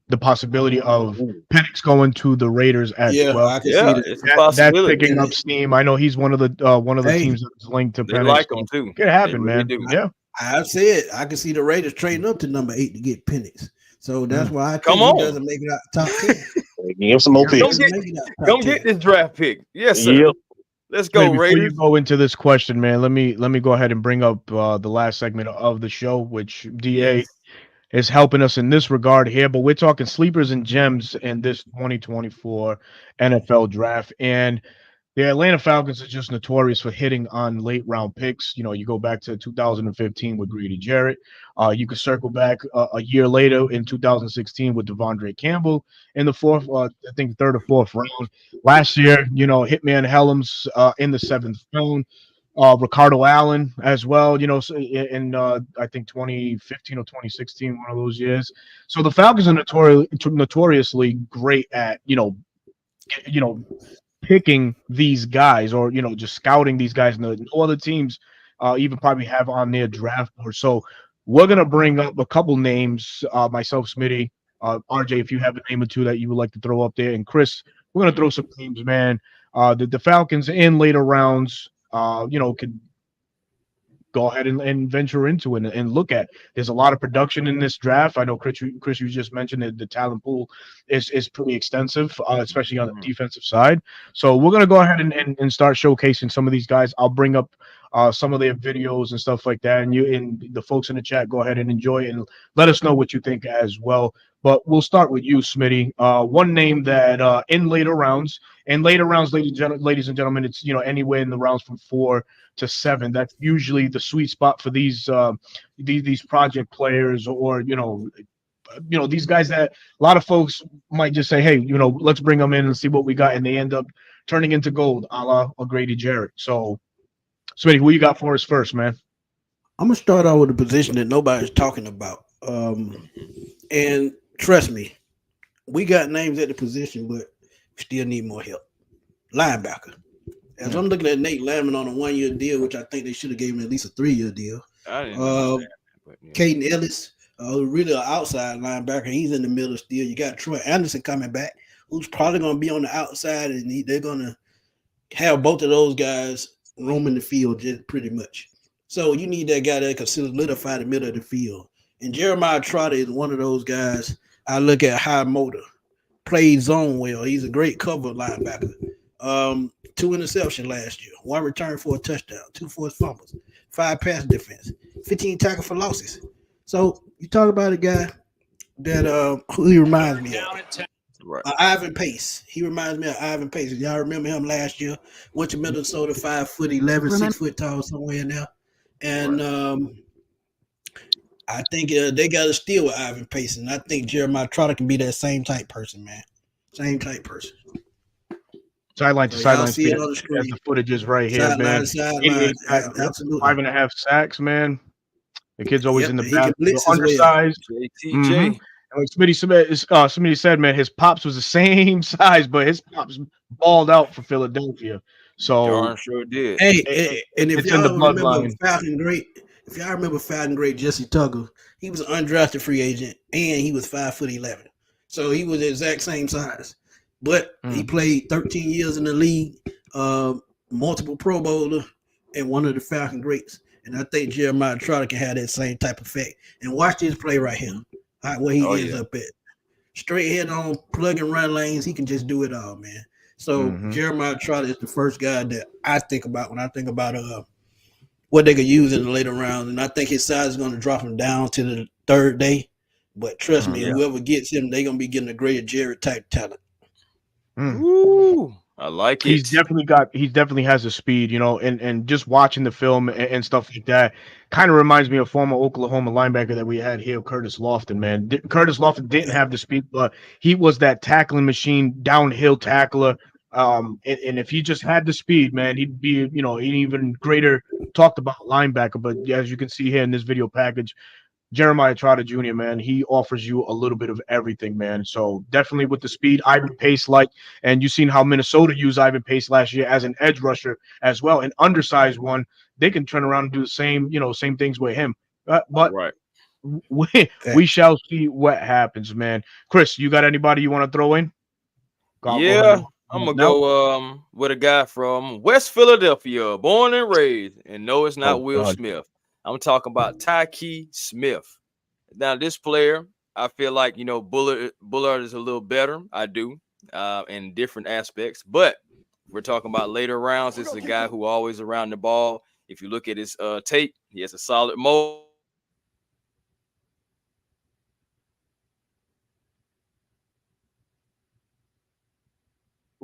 the possibility of Penix going to the Raiders as Yeah, well. I can see Yeah, that. it's a That's possibility. picking up steam. I know he's one of the Hey, teams that's linked to They Penix. like So him too. it could They happen, really man. do. Yeah. I said I can see the Raiders trading up to number 8 to get Penix. So that's why I Come think he on. doesn't make it out top 10. Give him some more Yeah. Come picks. get, Make it out top come 10. get this draft pick. Yes, sir. Yep. Let's Hey, go, before you Raiders. go into this question, man, let me go ahead and bring up the last segment of the show, which DA Yes. is helping us in this regard here. But we're talking sleepers and gems in this 2024 NFL draft, and the Atlanta Falcons are just notorious for hitting on late round picks. You go back to 2015 with Grady Jarrett. You could circle back a year later in 2016 with Devondre Campbell in the fourth, I think third or fourth round. Last year, Hitman Helms in the seventh round. Ricardo Allen as well, in I think 2015 or 2016, one of those years. So the Falcons are notoriously great at, you know, picking these guys or just scouting these guys. No other teams even probably have on their draft board. So we're gonna bring up a couple names. Myself, Smitty, RJ, if you have a name or two that you would like to throw up there, and Chris, we're gonna throw some names, man. The Falcons in later rounds, could go ahead and venture into it and look at. There's a lot of production in this draft. I know Chris, you just mentioned that the talent pool is pretty extensive, especially on the defensive side. So we're gonna go ahead and start showcasing some of these guys. I'll bring up some of their videos and stuff like that, and you and the folks in the chat go ahead and enjoy it and let us know what you think as well. But we'll start with you, Smitty. One name that in later rounds, ladies and gentlemen, it's anywhere in the rounds from 4 to 7. That's usually the sweet spot for these project players, or these guys that a lot of folks might just say, hey, let's bring them in and see what we got, and they end up turning into gold, a la Grady Jarrett. So, Smitty, who you got for us first, man? I'm gonna start out with a position that nobody's talking about. And trust me, we got names at the position, but we still need more help. Linebacker. As I'm looking at Nate Landman on a 1-year deal, which I think they should have gave him at least a 3-year deal. I didn't know that, but yeah. Caden Ellis, really an outside linebacker. He's in the middle still. You got Troy Anderson coming back, who's probably going to be on the outside, and they're going to have both of those guys roaming the field just pretty much. So you need that guy that can solidify the middle of the field. And Jeremiah Trotter is one of those guys I look at high motor, plays zone well. He's a great cover linebacker. 2 interceptions last year, 1 return for a touchdown, 2 forced fumbles, 5 pass defense, 15 tackle for losses. So you talk about a guy that who he reminds me of. Right. Ivan Pace. He reminds me of Ivan Pace. Y'all remember him last year? Went to Minnesota, 5'11", 6 foot tall, somewhere in there. And I think they got a steal with Ivan Pace, and I think Jeremiah Trotter can be that same type person, man. Same type person. Sideline to So sideline. y'all see it on the screen. The footage is right here, Sideline man. to sideline. Absolutely. 5.5 sacks, man. The kid's always Yep, in the he can back. blitz as well. Undersized. JTJ. Mhm. And like Smitty said, man, his pops was the same size, but his pops balled out for Philadelphia. So Darn sure did. Hey, and if it's in the y'all remember bloodline. Falcon great Jesse Tuggle, he was an undrafted free agent and he was 5'11". So he was the exact same size. But he played 13 years in the league, multiple Pro Bowler, and one of the Falcon greats. And I think Jeremiah Trotter can have that same type of effect. And watch this play right here, where he ends up at. Straight head on, plug and run lanes. He can just do it all, man. So Jeremiah Trotter is the first guy that I think about when I think about what they could use in the later rounds. And I think his size is going to drop him down to the 3rd day. But trust me, whoever gets him, they're going to be getting a greater Jared type talent. Ooh, I like it. He definitely has the speed, and just watching the film and stuff like that kind of reminds me of former Oklahoma linebacker that we had here, Curtis Lofton, man. Curtis Lofton didn't have the speed, but he was that tackling machine, downhill tackler. And if he just had the speed, man, he'd be, an even greater talked about linebacker. But as you can see here in this video package, Jeremiah Trotter Jr., man, he offers you a little bit of everything, man. So definitely with the speed, Ivan Pace, and you've seen how Minnesota used Ivan Pace last year as an edge rusher as well, an undersized one. They can turn around and do the same, same things with him. But right. we shall see what happens, man. Chris, you got anybody you want to throw in? Yeah, I'm gonna go with a guy from West Philadelphia, born and raised. And no, it's not Will Smith. I'm talking about Tyke Smith. Now, this player, I feel like Bullard is a little better. I do, in different aspects. But we're talking about later rounds. This is a guy who always around the ball. If you look at his tape, he has a solid mold.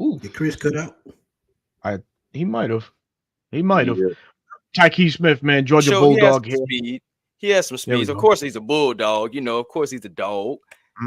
Ooh, did Chris cut out? He might have. Tyke Smith, man, Georgia Bulldog here. Speed. He has some speed. Of course, he's a bulldog. Of course, he's a dog.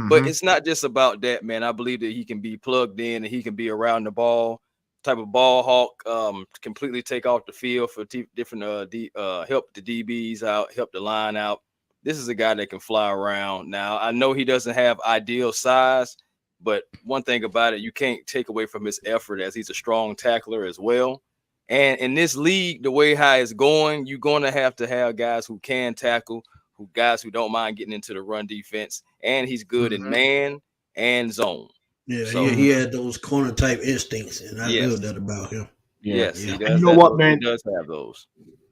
But it's not just about that, man. I believe that he can be plugged in and he can be around the ball, type of ball hawk, completely take off the field for different help the DBs out, help the line out. This is a guy that can fly around. Now, I know he doesn't have ideal size, but one thing about it, you can't take away from his effort as he's a strong tackler as well. And in this league, the way how it's going, you're going to have guys who can tackle, guys who don't mind getting into the run defense, and he's good in man and zone. Yeah, so, he had those corner type instincts, and I love that about him. Yes, he does. And you know what, man? He does have those.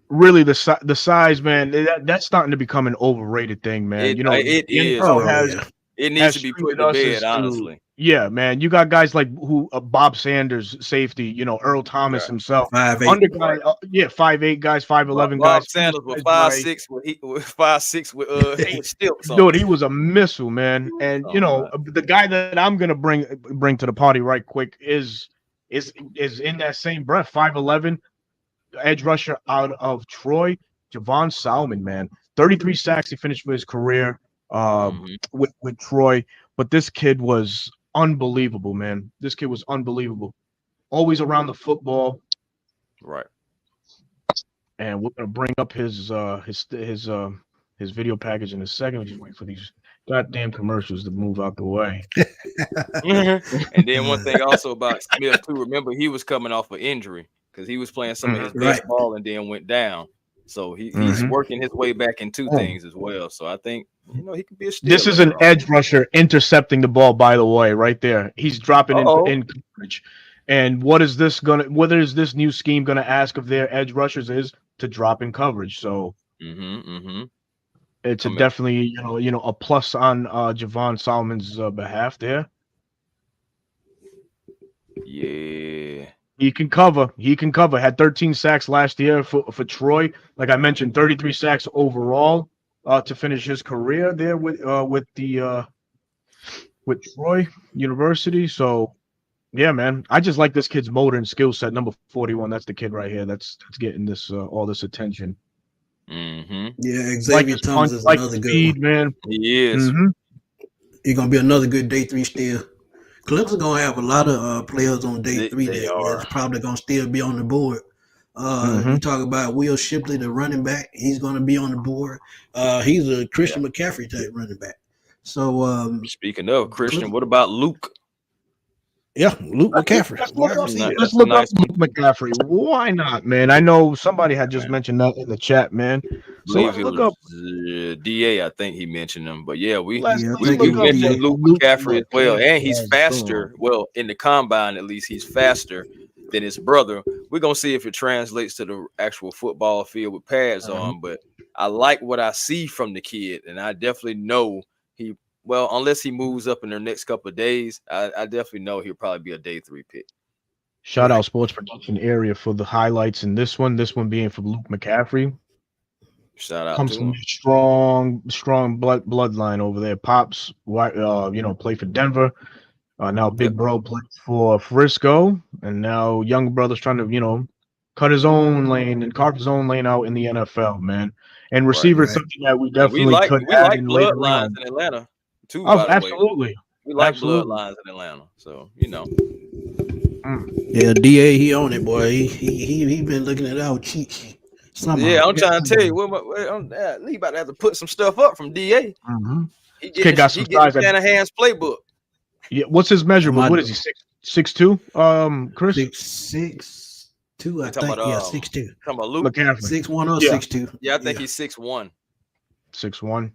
Really, the size, man, that's starting to become an overrated thing, man. It is. It needs to be put to bed, honestly. Yeah, man. You got guys like Bob Sanders, safety, Earl Thomas himself. 5'8". 5'8" guys, 5'11" guys. Bob Sanders was 5'6" with 5'6" with stilts on. Dude, he was a missile, man. And the guy that I'm gonna bring to the party right quick is in that same breath, 5'11", edge rusher out of Troy, Javon Salmon, man. 33 sacks he finished with his career with Troy. But this kid was unbelievable, man. This kid was unbelievable. Always around the football. Right. And we're gonna bring up his video package in a second. We're just waiting for these goddamn commercials to move out the way. And then one thing also about Smith too, remember he was coming off an injury because he was playing some of his best ball and then went down. So he's working his way back into things as well. So I think he can be a steal. This is an edge rusher intercepting the ball, by the way, right there. He's dropping in coverage. And what is this new scheme gonna ask of their edge rushers is to drop in coverage. So it's definitely a plus on Javon Solomon's behalf there. Yeah. He can cover. Had 13 sacks last year for Troy. Like I mentioned, 33 sacks overall to finish his career there with Troy University. So yeah, man, I just like this kid's motor and skill set. Number 41, that's the kid right here. That's getting this all this attention. Yeah, Xavier Thomas is another good one. Man. He is. He's gonna be another good day 3 steal. Clemson's gonna have a lot of players on day 3 that's probably gonna still be on the board. You talk about Will Shipley, the running back. He's gonna be on the board. He's a Christian McCaffrey type running back. So speaking of Christian, what about Luke? Yeah, Luke McCaffrey. Let's look up Luke McCaffrey. Why not, man? I know somebody had just mentioned that in the chat, man. So let's look up DA. I think he mentioned him, but yeah, we mentioned Luke McCaffrey as well, and he's faster. Well, in the combine, at least, he's faster than his brother. We're gonna see if it translates to the actual football field with pads on. But I like what I see from the kid, and I definitely know he. Well, unless he moves up in the next couple of days, I definitely know he'll probably be a day 3 pick. Shout out Sports Production Area for the highlights in this one. This one being from Luke McCaffrey. Shout out comes to from him. strong bloodline over there. Pops, played for Denver. Now big bro plays for Frisco, and now young brother's trying to cut his own lane and carve his own lane out in the NFL, man. And receiver is something that we definitely could add in later bloodlines in Atlanta. Too, absolutely. We like bloodlines in Atlanta, so Yeah, DA, he on it, boy. He been looking at our cheat sheet. Yeah, I'm trying to tell you, he about to have to put some stuff up from DA. He got some size. Shanahan's playbook. Yeah, what's his measurement? What is he? 6'2"? Chris? 6'2", I think. 6'2". Talking about Luke. McCaffrey. 6'1" or 6'2". Yeah, I think he's 6'1". 6'1".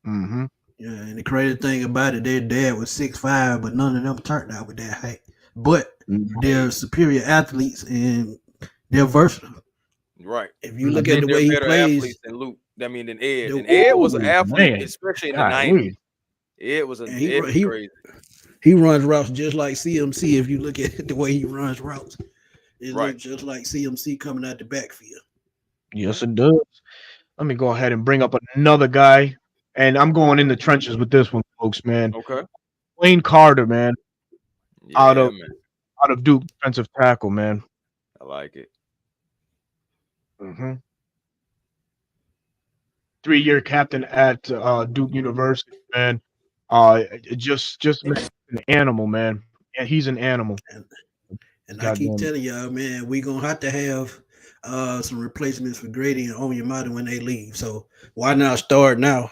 Mm-hmm. Yeah, and the crazy thing about it, their dad was 6'5", but none of them turned out with that height. But they're superior athletes and they're versatile. Right. If you I look at think the they're way he better plays, athletes than Luke. I mean, than Ed. the, And Ed was an Ooh, athlete, man. especially in the Golly. 90s. Ed was and Ed was crazy. he runs routes just like CMC. If you look at the way he runs routes, it Right. looks just like CMC coming out the backfield. Yes, it does. Let me go ahead and bring up another guy, and I'm going in the trenches with this one, folks, man. Okay. Wayne Carter, man, Yeah, out of man. Duke, defensive tackle, man. I like it. Mm-hmm. 3-year captain at Duke University, man. Just man, an animal, man. And he's an animal. And I keep Goddamn. telling y'all, man, we're gonna have to have some replacements for Grady and Onyemata when they leave. So why not start now?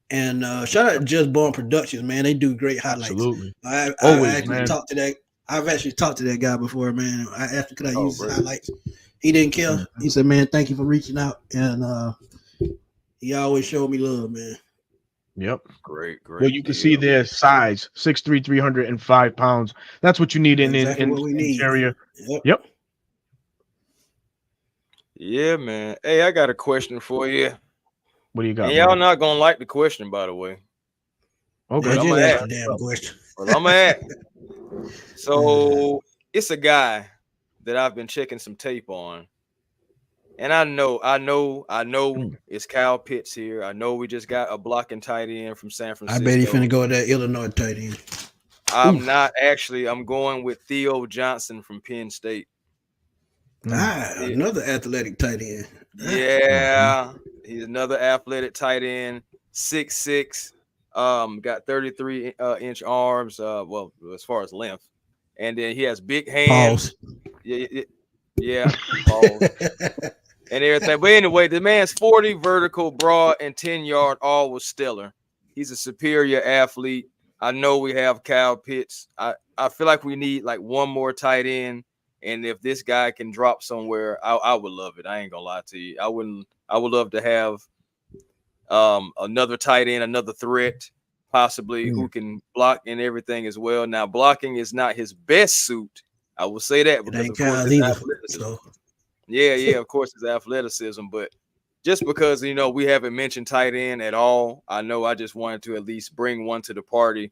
And shout out to Just Born Productions, man. They do great highlights. Absolutely. I Always, actually man. talked to that. I've actually talked to that guy before, man. I asked him, could I use his great. highlights? He didn't care. He said, man, thank you for reaching out. And he always showed me love, man. Yep. Great. Well, you can see their size, 6'3", 305 pounds. That's what you need in Exactly what we need. interior. Yep. Yeah, man. Hey, I got a question for you. What do you got? And y'all man? not gonna like the question, by the way. Okay. Just I'm gonna ask ask. the damn question. Well, I'm gonna ask. So it's a guy that I've been checking some tape on. And I know it's Kyle Pitts here. I know we just got a blocking tight end from San I Francisco. bet he finna go with that Illinois tight end. I'm not actually. I'm going with Theo Johnson from Penn State. Another athletic tight end. Yeah, he's another athletic tight end, 6'6", got 33 inch arms. Well, as far as length, and then he has big hands. Pause. Yeah, pause. And everything. But anyway, the man's 40 vertical, broad, and 10-yard, all was stellar. He's a superior athlete. I know we have Kyle Pitts. I feel like we need like one more tight end. And if this guy can drop somewhere, I would love it. I ain't gonna lie to you. I would love to have another tight end, another threat, possibly who can block and everything as well. Now, blocking is not his best suit. I will say that because of course his athleticism. Yeah, of course his athleticism, but just because we haven't mentioned tight end at all, I know I just wanted to at least bring one to the party.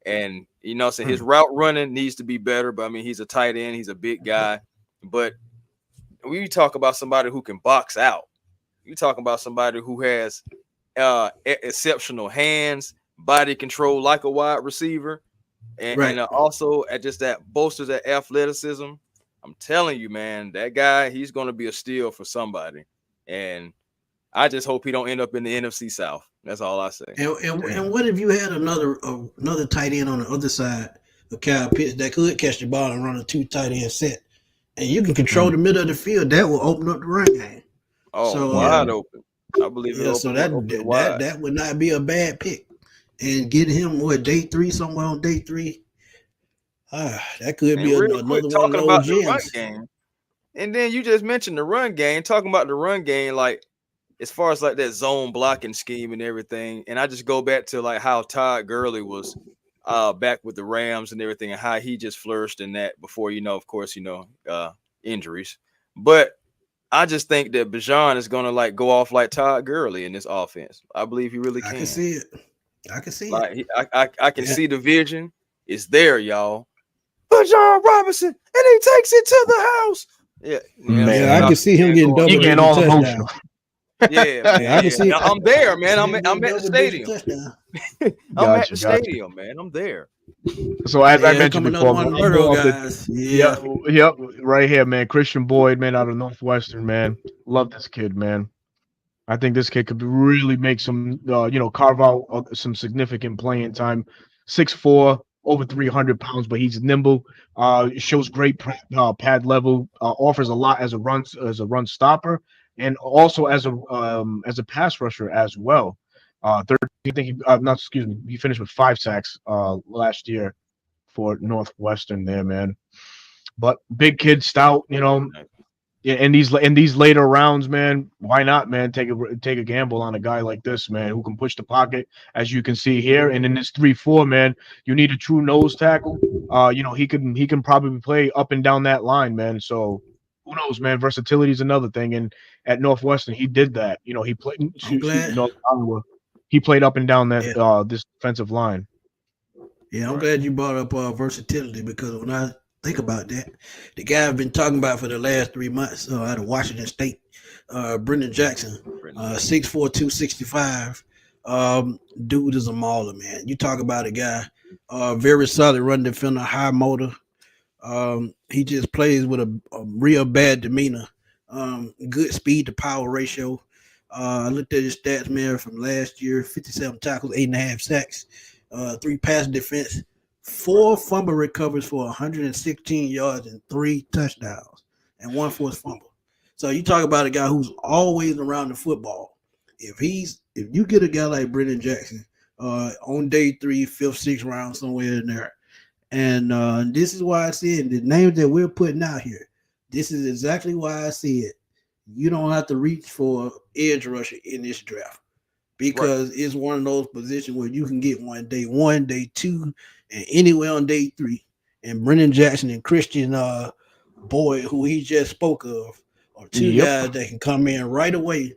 And so his route running needs to be better, but I mean he's a tight end, he's a big guy. But we talk about somebody who can box out. You talking about somebody who has exceptional hands, body control like a wide receiver, and also at just that bolsters that athleticism. I'm telling you, man, that guy, he's going to be a steal for somebody. And I just hope he don't end up in the NFC South. That's all I say. And what if you had another tight end on the other side of Kyle Pitts that could catch the ball and run a 2 tight end set, and you can control the middle of the field? That will open up the run game. Wide open. I believe it. So that would not be a bad pick. And get him day 3, somewhere on day 3. That could be another one talking of about those the run game. And then you just mentioned the run game. Talking about the run game, like as far as like that zone blocking scheme and everything. And I just go back to like how Todd Gurley was back with the Rams and everything, and how he just flourished in that before, of course, injuries. But I just think that Bijan is gonna like go off like Todd Gurley in this offense. I believe he really can. I can see it. I can see the vision. It's there, y'all. Bijan Robinson, and he takes it to the house. I can see him getting double. He getting all emotional. I can see. I'm there, man. I'm at the stadium. I'm at the stadium, man. I'm there. So as I mentioned before, guys. Yep, right here, man. Christian Boyd, man, out of Northwestern, man. Love this kid, man. I think this kid could really make some, carve out some significant playing time. 6'4", over 300 pounds, but he's nimble. Shows great pad level. Offers a lot as a run stopper, and also as a pass rusher as well. He finished with 5 sacks last year for Northwestern there, man. But big kid, stout, Yeah, in these later rounds, man, why not, man? Take a gamble on a guy like this, man, who can push the pocket, as you can see here. And in this 3-4, man, you need a true nose tackle. He can probably play up and down that line, man. So who knows, man? Versatility is another thing. And at Northwestern, he did that. He played I'm excuse me, glad. North Iowa. He played up and down that Yeah, this defensive line. yeah, I'm Right. glad you brought up versatility because when I think about that, the guy I've been talking about for the last 3 months out of Washington State, Brendan Jackson, Brendan Jackson. 6'4", 265. Dude is a mauler, man. You talk about a guy, very solid run defender, high motor. He just plays with a real bad demeanor. Good speed to power ratio. I looked at his stats, man, from last year: 57 tackles, 8.5 sacks, 3 pass defense, 4 fumble recovers for 116 yards and 3 touchdowns, and 1 forced fumble. So you talk about a guy who's always around the football. If you get a guy like Brendan Jackson on day 3, 5th, 6th round, somewhere in there, and this is why I said the names that we're putting out here. This is exactly why I said you don't have to reach for edge rusher in this draft Right. because it's one of those positions where you can get one, day 2, and anywhere on day 3. And Brendan Jackson and Christian Boyd, who he just spoke of, are two Yep. guys that can come in right away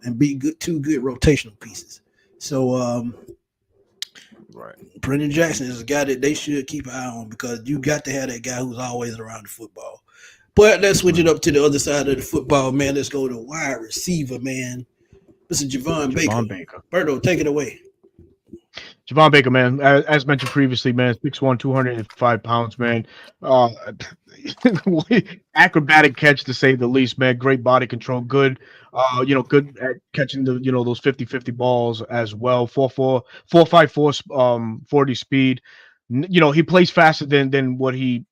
and be two good rotational pieces. So Right. Brendan Jackson is a guy that they should keep an eye on because you got to have that guy who's always around the football. But let's switch it up to the other side of the football, man. Let's go to wide receiver, man. This is Javon Baker. Javon Baker. Berto, take it away. Javon Baker, man, as mentioned previously, man, 6'1", 205 pounds, man. Uh, acrobatic catch to say the least, man. Great body control, good at catching those 50-50 balls as well. 4.54, 40 speed. He plays faster than what he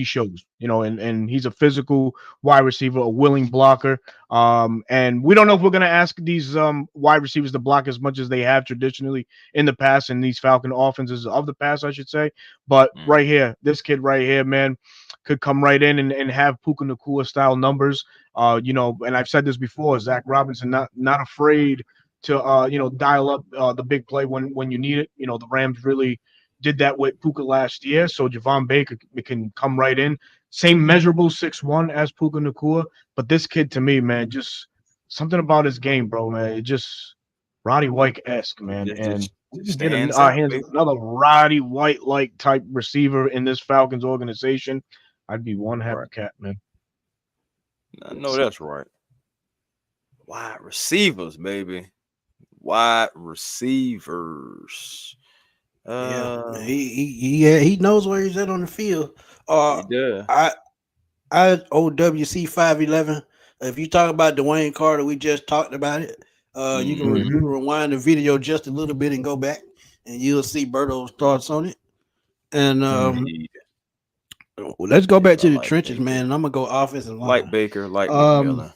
shows. And he's a physical wide receiver, a willing blocker. And we don't know if we're gonna ask these wide receivers to block as much as they have traditionally in the past in these Falcon offenses of the past, I should say. But Mm. right here, this kid right here, man, could come right in and have Puka Nacua style numbers. And I've said this before, Zach Robinson not afraid to dial up the big play when you need it. The Rams really did that with Puka last year. So Javon Baker can come right in. Same measurable 6'1" as Puka Nacua, but this kid to me, man, just something about his game, bro, man. It just Roddy White-esque, man. Just And just we just can get stands our out, hands on baby. another Roddy White-like type receiver in this Falcons organization. I'd be one happy Right. cat, man. I know that's right. Wide receivers, baby. Wide receivers. Yeah, Uh, he knows where he's at on the field. he does. I OWC 511. If you talk about Dwayne Carter, we just talked about it. You can Mhm. you can rewind the video just a little bit and go back, and you'll see Berto's thoughts on it. And Indeed. let's go back I to the like trenches, Baker. man. And I'm gonna go offensive Like line. Baker, like Um, McMillan.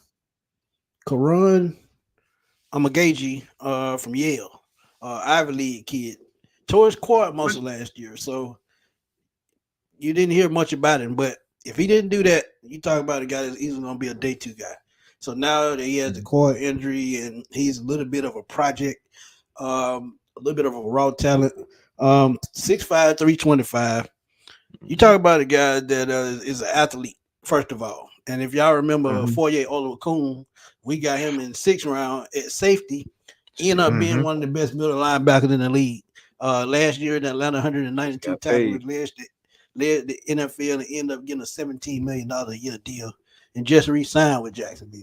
Karan Amagaji from Yale, Ivy League kid, tore his quad most of last year, so you didn't hear much about him. But if he didn't do that, you talk about a guy that's easily going to be a day 2 guy. So now that he has the quad injury and he's a little bit of a project, a little bit of a raw talent, 6'5", 325. You talk about a guy that is an athlete, first of all. And if y'all remember Foye Olakun, we got him in 6th round at safety. He ended up being one of the best middle linebackers in the league. Last year in Atlanta, 192 Got tackles, paid. led the NFL and ended up getting a $17 million a year deal and just re-signed with Jacksonville.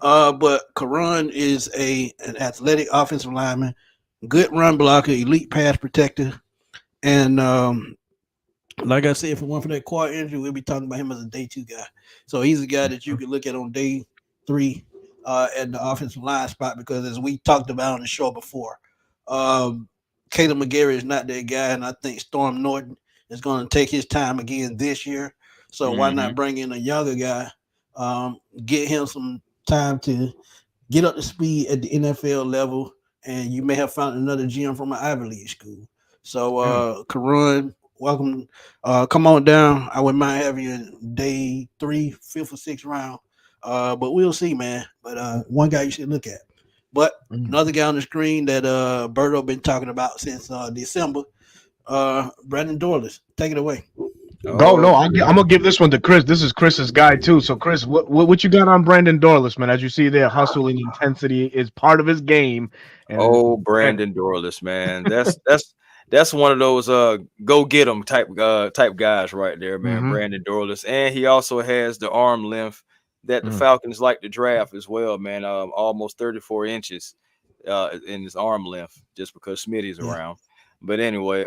But Karan is an athletic offensive lineman, good run blocker, elite pass protector, and like I said, if it weren't for that quad injury, we'll be talking about him as a day 2 guy. So he's a guy that you could look at on day 3 at the offensive line spot because as we talked about on the show before, Caleb McGarry is not that guy, and I think Storm Norton is going to take his time again this year. So why not bring in a younger guy, get him some time to get up to speed at the NFL level, and you may have found another GM from an Ivy League school. So Karan, welcome. Come on down. I wouldn't mind having you in day 3, 5th, or 6th round. But we'll see, man. But one guy you should look at. But another guy on the screen that Berto been talking about since December, Brandon Dorless. Take it away. Go, no, I'm gonna give this one to Chris. This is Chris's guy too. So, Chris, what you got on Brandon Dorless, man? As you see there, hustle and intensity is part of his game. And Brandon Dorless, man, that's one of those go get 'em type guys right there, man. Brandon Dorless, and he also has the arm length that the Falcons like to draft as well, man. Almost 34 inches in his arm length, just because Smitty's around. But anyway,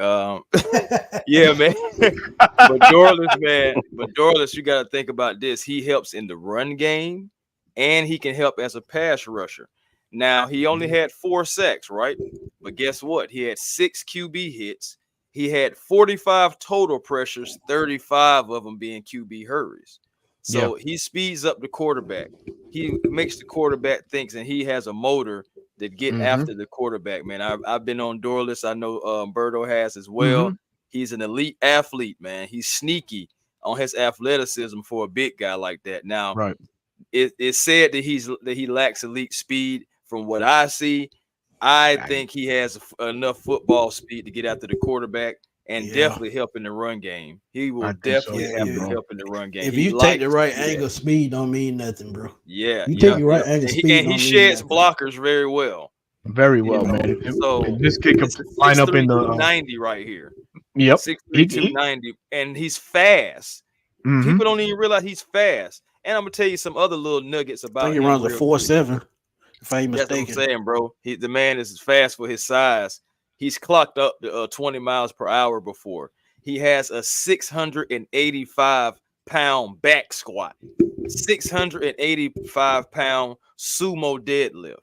yeah, man. But Dorless, you got to think about this. He helps in the run game, and he can help as a pass rusher. Now, he only had 4 sacks, right? But guess what? He had 6 QB hits. He had 45 total pressures, 35 of them being QB hurries. So he speeds up the quarterback. He makes the quarterback thinks, and he has a motor that get after the quarterback, man. I've been on Dorless. I know Berto has as well. He's an elite athlete, man. He's sneaky on his athleticism for a big guy like that. Now, it's said that he lacks elite speed. From what I see, I think he has enough football speed to get after the quarterback and definitely help in the run game. He will definitely have to help in the run game. If you take the right angle, speed don't mean nothing, bro. Yeah, you take the right angle, speed and he sheds blockers very well. Very well, man. So this kid could line up in the 90 right here. Yep, 6'3", 290, and he's fast. People don't even realize he's fast. And I'm gonna tell you some other little nuggets about. I think he runs a 4.7. If I ain't mistaken, that's what I'm saying, bro. The man is fast for his size. He's clocked up to 20 miles per hour before. He has a 685-pound back squat, 685-pound sumo deadlift,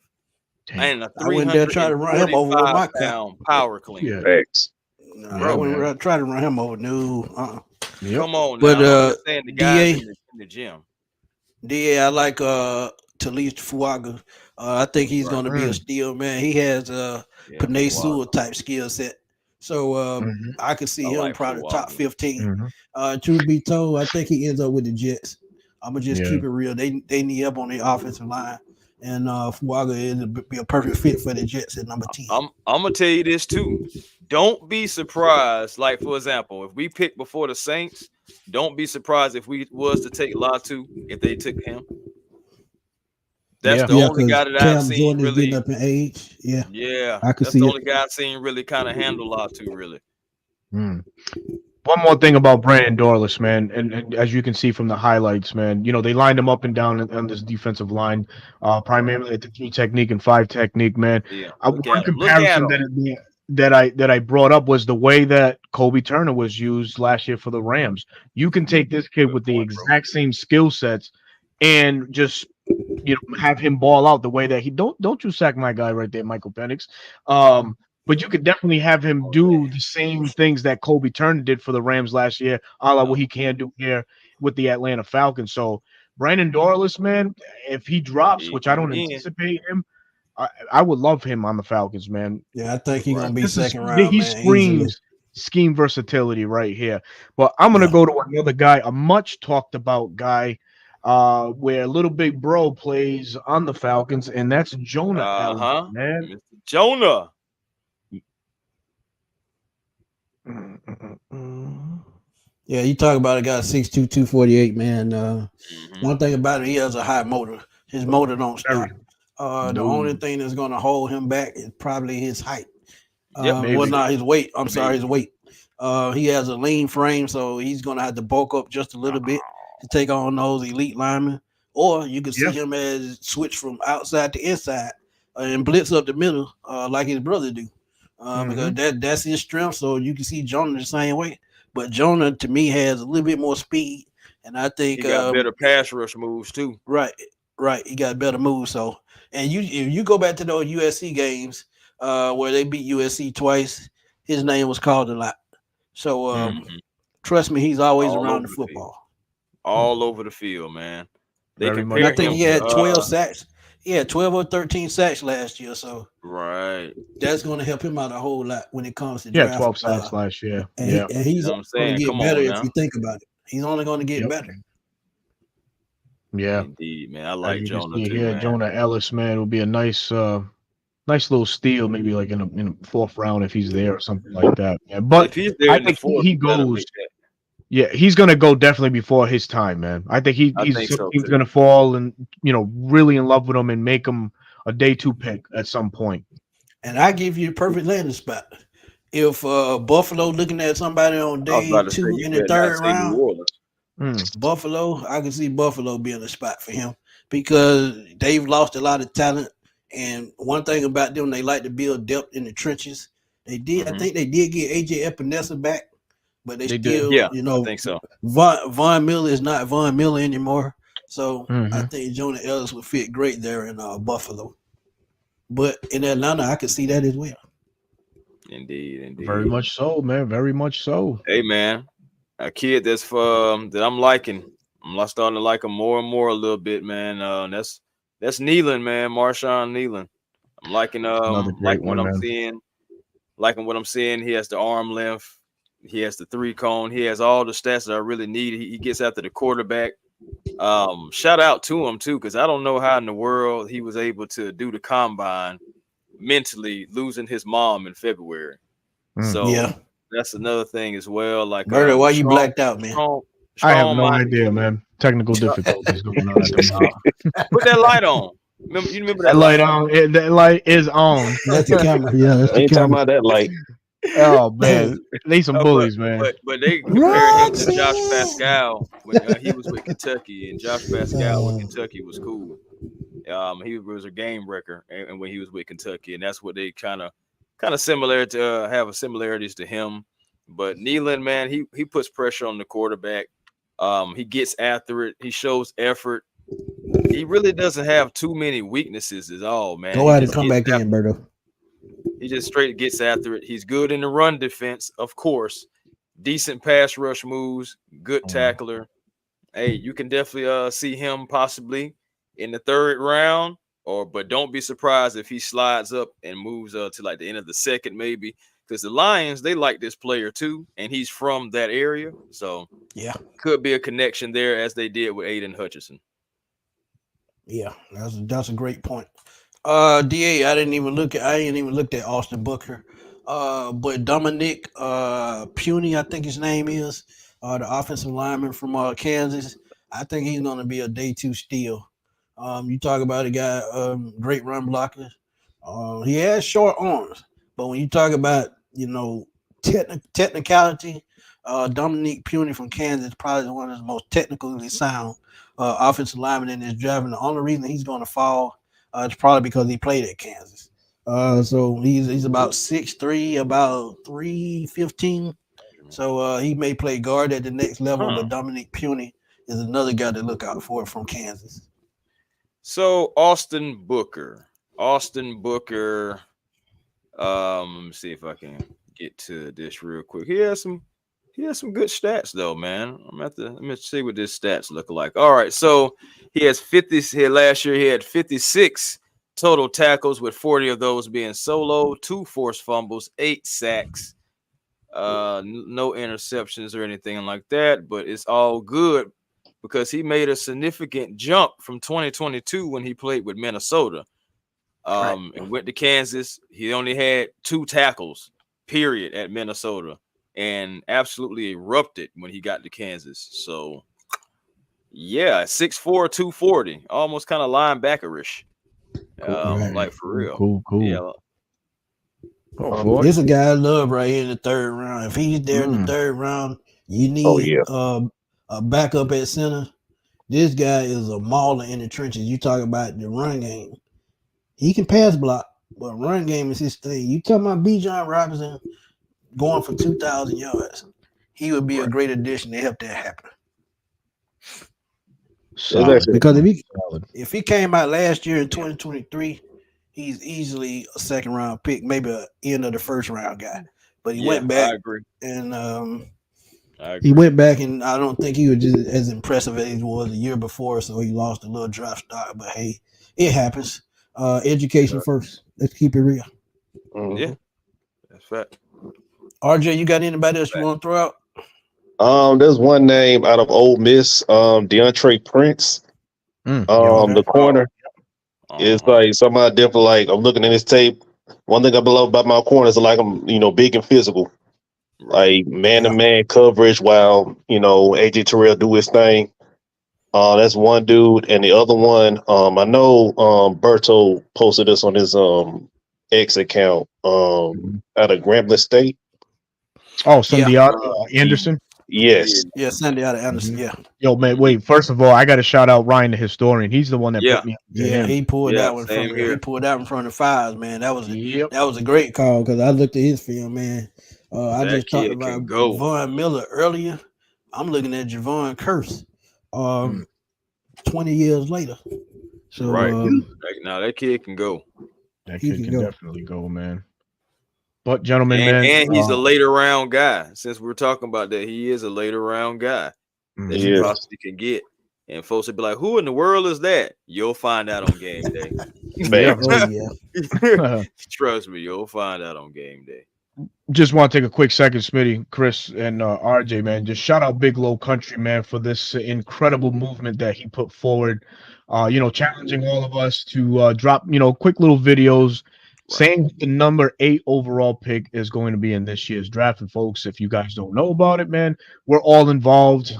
and a 345-pound power clean. I wouldn't try to run him over. No, Come on, but the guys in the gym. DA, I like Talise Fuaga. I think he's going to be a steal, man. He has Panay Sewell type skill set. So I could see him probably top 15. Truth be told, I think he ends up with the Jets. I'm going to just keep it real. They need help on the offensive line. And Fuaga is be a perfect fit for the Jets at number 10. I'm going to tell you this too. Don't be surprised. Like, for example, if we pick before the Saints, don't be surprised if we was to take Latu, if they took him. That's the only guy that I've seen Jordan really getting up in age. I could see the only guy I've seen really kind of handle Latu, really. One more thing about Brandon Dorless, man, and as you can see from the highlights, man, you know, they lined him up and down on this defensive line, primarily at the 3 technique and 5 technique, man. One comparison that I brought up was the way that Kobe Turner was used last year for the Rams. You can take this kid with the exact same skill sets and just have him ball out the way that he don't you sack my guy right there, Michael Penix. But you could definitely have him do the same things that Kobe Turner did for the Rams last year, a la what he can do here with the Atlanta Falcons. So Brandon Dorless, man, if he drops, which I don't anticipate him, I would love him on the Falcons, man. Yeah, I think he's gonna be second round. He screams scheme versatility right here. But I'm gonna go to another guy, a much talked about guy, where Little Big Bro plays on the Falcons, and that's Jonah Allen, man. Mr. Jonah. Yeah, you talk about a guy 6'2", 248, man. One thing about it, he has a high motor. His motor don't stop. The only thing that's going to hold him back is probably his height. Well, not his weight. I'm sorry, his weight. He has a lean frame, so he's going to have to bulk up just a little bit to take on those elite linemen. Or you can see him as switch from outside to inside and blitz up the middle like his brother do. Because that's his strength. So you can see Jonah the same way. But Jonah, to me, has a little bit more speed. And I think he got better pass rush moves, too. Right. He got better moves. So, and if you go back to those USC games where they beat USC twice, his name was called a lot. So, trust me, he's always around the football. All over the field, man. I think he had 12 sacks. Yeah, 12 or 13 sacks last year. So that's going to help him out a whole lot when it comes to draft. 12 sacks last year. And he's going to get better if you think about it. He's only going to get better. Yeah. Indeed, man. I As like you can Jonah see too, here, man. Jonah Ellis, man, would be a nice little steal, maybe like in a fourth round if he's there or something like that. Yeah, but If he's there I in the think fourth, he you gotta goes. make that. Yeah, he's gonna go definitely before his time, man. I think I think some so team's too. gonna fall and really in love with him and make him a day 2 pick at some point. And I give you the perfect landing spot. If Buffalo looking at somebody on I was day about to say 2 you in the better not third say New round, Orleans. Buffalo, I can see Buffalo being a spot for him because they've lost a lot of talent. And one thing about them, they like to build depth in the trenches. They did, I think they did get AJ Epinesa back, but they did. still, Yeah, I think so. Von Miller is not Von Miller anymore. So I Mhm. think Jonah Ellis would fit great there in Buffalo. But in Atlanta, I could see that as well. Indeed. Very much so, man. Very much so. Hey, man, a kid that's that I'm liking. I'm starting to like him more and more a little bit, man. That's Nealon, man. Marshawn Nealon. I'm liking Another great what one, I'm man. seeing. Liking what I'm seeing. He has the arm length. He has the 3-cone. He has all the stats that I really need. He gets after the quarterback. Shout out to him too, because I don't know how in the world he was able to do the combine mentally, losing his mom in February. So Yeah. that's another thing as well. Like Murder, why you blacked out, man? I have no mind. idea, man. Technical difficulties going on at the moment. Put that light on. You remember that That light light? on. That light is on. That's the camera. Yeah, that's I the ain't talking camera. about that light. Oh man, they some bullies, man. But they compared him to Josh Pascal when he was with Kentucky, and Josh Pascal with Kentucky was cool. He was a game wrecker, and when he was with Kentucky, and that's what they kind of similar to have similarities to him. But Nealon, man, he puts pressure on the quarterback. He gets after it. He shows effort. He really doesn't have too many weaknesses at all, man. Go out and come back in, Berto. He just straight gets after it. He's good in the run defense, of course. Decent pass rush moves, good tackler. Hey, you can definitely see him possibly in the third round, but don't be surprised if he slides up and moves to like the end of the second, maybe. Because the Lions, they like this player too, and he's from that area. So yeah, could be a connection there as they did with Aiden Hutchinson. Yeah, that's a great point. DA, I ain't even looked at Austin Booker. But Dominic Puny, I think his name is, the offensive lineman from Kansas. I think he's gonna be a day 2 steal. You talk about a guy, great run blocker. He has short arms, but when you talk about technicality, Dominic Puny from Kansas is probably one of the most technically sound offensive linemen in this draft. And the only reason he's going to fall is probably because he played at Kansas. So he's about 6'3", about 315. So he may play guard at the next level, but Dominic Puny is another guy to look out for from Kansas. So Austin Booker. Let me see if I can get to this real quick. He has some good stats though, man. Let me see what this stats look like. All right, so he has 50 here last year. He had 56 total tackles, with 40 of those being solo, 2 forced fumbles, 8 sacks, no interceptions or anything like that. But it's all good because he made a significant jump from 2022 when he played with Minnesota. And went to Kansas. He only had 2 tackles, period, at Minnesota, and absolutely erupted when he got to Kansas. So, yeah, 6'4", 240, almost kind of linebackerish. Like for real. Cool. Yeah. This is a guy I love right here in the third round. If he's there in the third round, you need a backup at center. This guy is a mauler in the trenches. You talk about the run game. He can pass block, but run game is his thing. You talking about Bijan Robinson going for 2,000 yards. He would be a great addition to help that happen. Because if he came out last year in 2023, he's easily a second round pick, maybe an end of the first round guy. But he went back. I agree. And he went back, and I don't think he was just as impressive as he was the year before, so he lost a little draft stock. But hey, it happens. Education first. Let's keep it real. Yeah, that's fact. RJ, you got anybody else you want to throw out? There's one name out of Ole Miss, DeAndre Prince. The corner is like somebody different. Like I'm looking at this tape. One thing I love about my corner is like I'm, big and physical, like man-to-man coverage. While AJ Terrell do his thing. That's one dude, and the other one, I know Berto posted this on his X account out of Grambling State. Oh, Sunday Anderson. Yes. Yeah, Sunday out of Anderson. Yeah. Yo, man, wait. First of all, I got to shout out Ryan the historian. He's the one that put me. He pulled that one from me. He pulled that one from the files, man. That was a great call because I looked at his film, man. I just talked about Von Miller earlier. I'm looking at Javon Curse. 20 years later. So now that kid can go. That kid can definitely go, man. But gentlemen, and he's a later round guy. Since we're talking about that, he is a later round guy that you possibly can get. And folks will be like, "Who in the world is that?" You'll find out on game day. Trust me, you'll find out on game day. Just want to take a quick second, Smitty, Chris, and RJ, man. Just shout out Big Low Country, man, for this incredible movement that he put forward. Challenging all of us to drop, quick little videos saying the number 8 overall pick is going to be in this year's draft. And folks, if you guys don't know about it, man, we're all involved.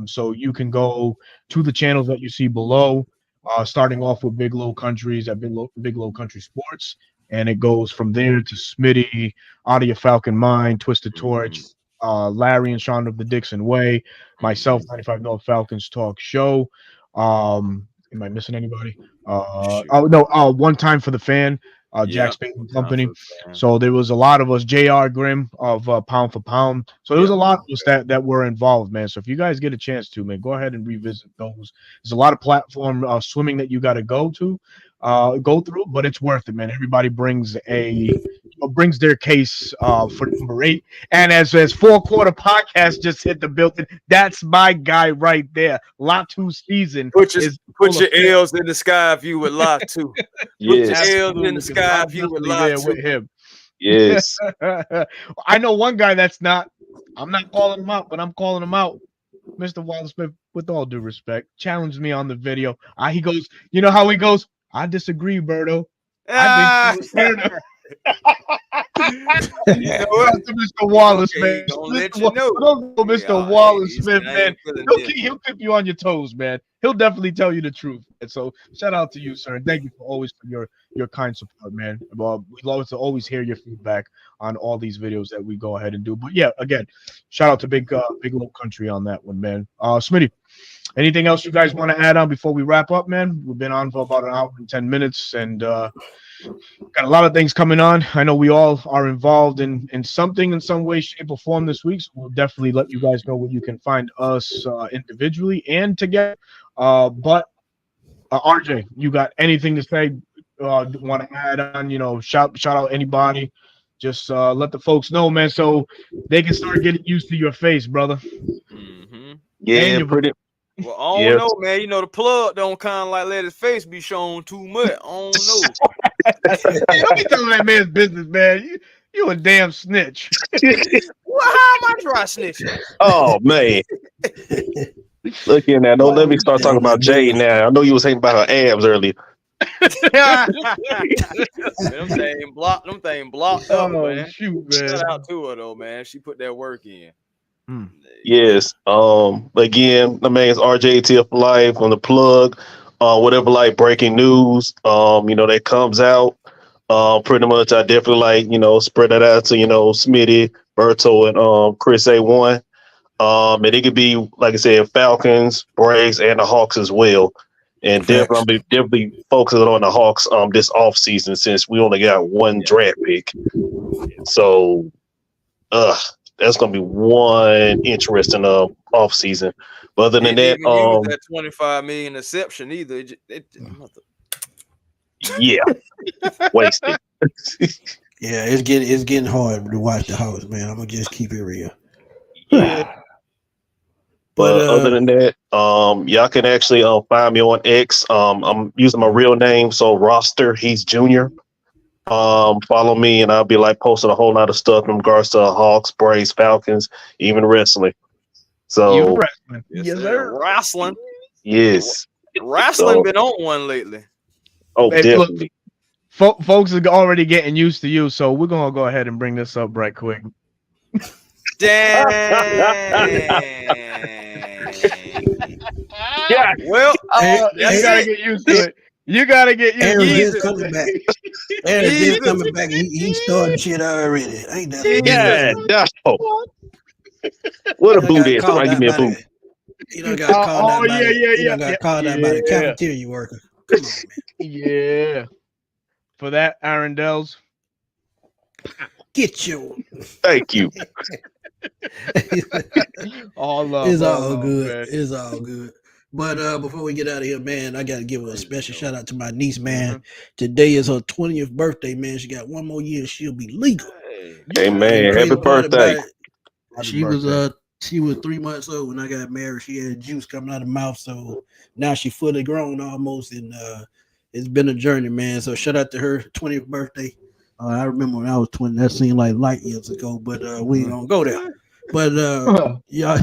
So you can go to the channels that you see below, starting off with Big Low Countries at Big Low Country Sports. And it goes from there to Smitty, Audio Falcon Mind, Twisted Torch, Larry and Sean of the Dixon Way, myself, 95 North Falcons Talk Show. Am I missing anybody? One Time for the Fan, Jack Spain Company. So there was a lot of us, JR Grimm of Pound for Pound. So there was a lot of us that were involved, man. So if you guys get a chance to, man, go ahead and revisit those. There's a lot of platform swimming that you got to go through, but it's worth it, man. Everybody brings their case for number 8. And as 4-quarter podcast just hit the building, that's my guy right there. Latu season. Put your L's in the sky if you would like to. Yes. Put your L's in the sky if you would like to. With him. Yes. I know one guy that's not. I'm not calling him out, but I'm calling him out. Mr. Wallace Smith, with all due respect, challenged me on the video. He goes, you know how he goes? I disagree, Berto. I think Mr. Wallace, man. Mr. Wallace Smith, man. He'll keep you on your toes, man. He'll definitely tell you the truth. And so, shout out to you, sir, and thank you for your kind support, man. We love to always hear your feedback on all these videos that we go ahead and do. But yeah, again, shout out to Big Low Country on that one, man. Smitty, anything else you guys want to add on before we wrap up, man? We've been on for about an hour and 10 minutes, and got a lot of things coming on. I know we all are involved in something in some way, shape, or form this week. So we'll definitely let you guys know where you can find us individually and together. But RJ, you got anything to say? Want to add on? Shout out anybody. Just let the folks know, man, so they can start getting used to your face, brother. Yeah, pretty. Well, I don't know, man. The plug don't kind of like let his face be shown too much. I don't know. Don't be telling that man's business, man. You a damn snitch. Well, how am I dry snitching? Oh man. Look here now. Don't let me start talking about Jay now. I know you was hating about her abs earlier. Them thing blocked up, man. Shoot, man. Shout out to her though, man. She put that work in. Yes. Again, the man's RJTF Live on the plug. Whatever like breaking news, that comes out. Pretty much I definitely spread that out to, Smitty, Berto, and Chris A1. And it could be, like I said, Falcons, Braves, and the Hawks as well. And definitely focusing on the Hawks this offseason since we only got one draft pick. So that's gonna be one interesting offseason. But other than that, that $25 million exception either. Yeah, wasted. Yeah, it's getting hard to watch the Hawks, man. I'm gonna just keep it real. Yeah. But other than that, y'all can actually find me on X. I'm using my real name, so Roster, he's Junior. Follow me, and I'll be posting a whole lot of stuff in regards to Hawks, Braves, Falcons, even wrestling. So you wrestling, yes, sir. Wrestling. Yes. Wrestling So- been on one lately. Oh, Hey, look, definitely. folks are already getting used to you, so we're gonna go ahead and bring this up right quick. Dang. Yeah. Well, You gotta get used to it. You gotta get used Aaron to Jesus. just it. coming back. Aaron Jesus. just coming back. He started shit already. Ain't that Jesus. Yeah. No. What a He done boot got is. called Somebody give out me a by boot. the. He done got called out by the. He done got called out by the Yeah. cafeteria worker. Come on, man. Yeah. For that, Arundel's. Get your. Thank you. All love. It's all all love, good. man. It's all good. But before we get out of here, man, I gotta give a special shout out to my niece, man. Mhm. Today is her 20th birthday, man. She got one more year, she'll be legal. Hey. Hey, And man. the Happy crazy part about birthday. it, Happy she birthday. was 3 months old when I got married. She had juice coming out of her mouth, so now she fully grown almost, and it's been a journey, man. So shout out to her 20th birthday. I remember when I was 20, that seemed like light years ago, but we ain't gonna go there. But y'all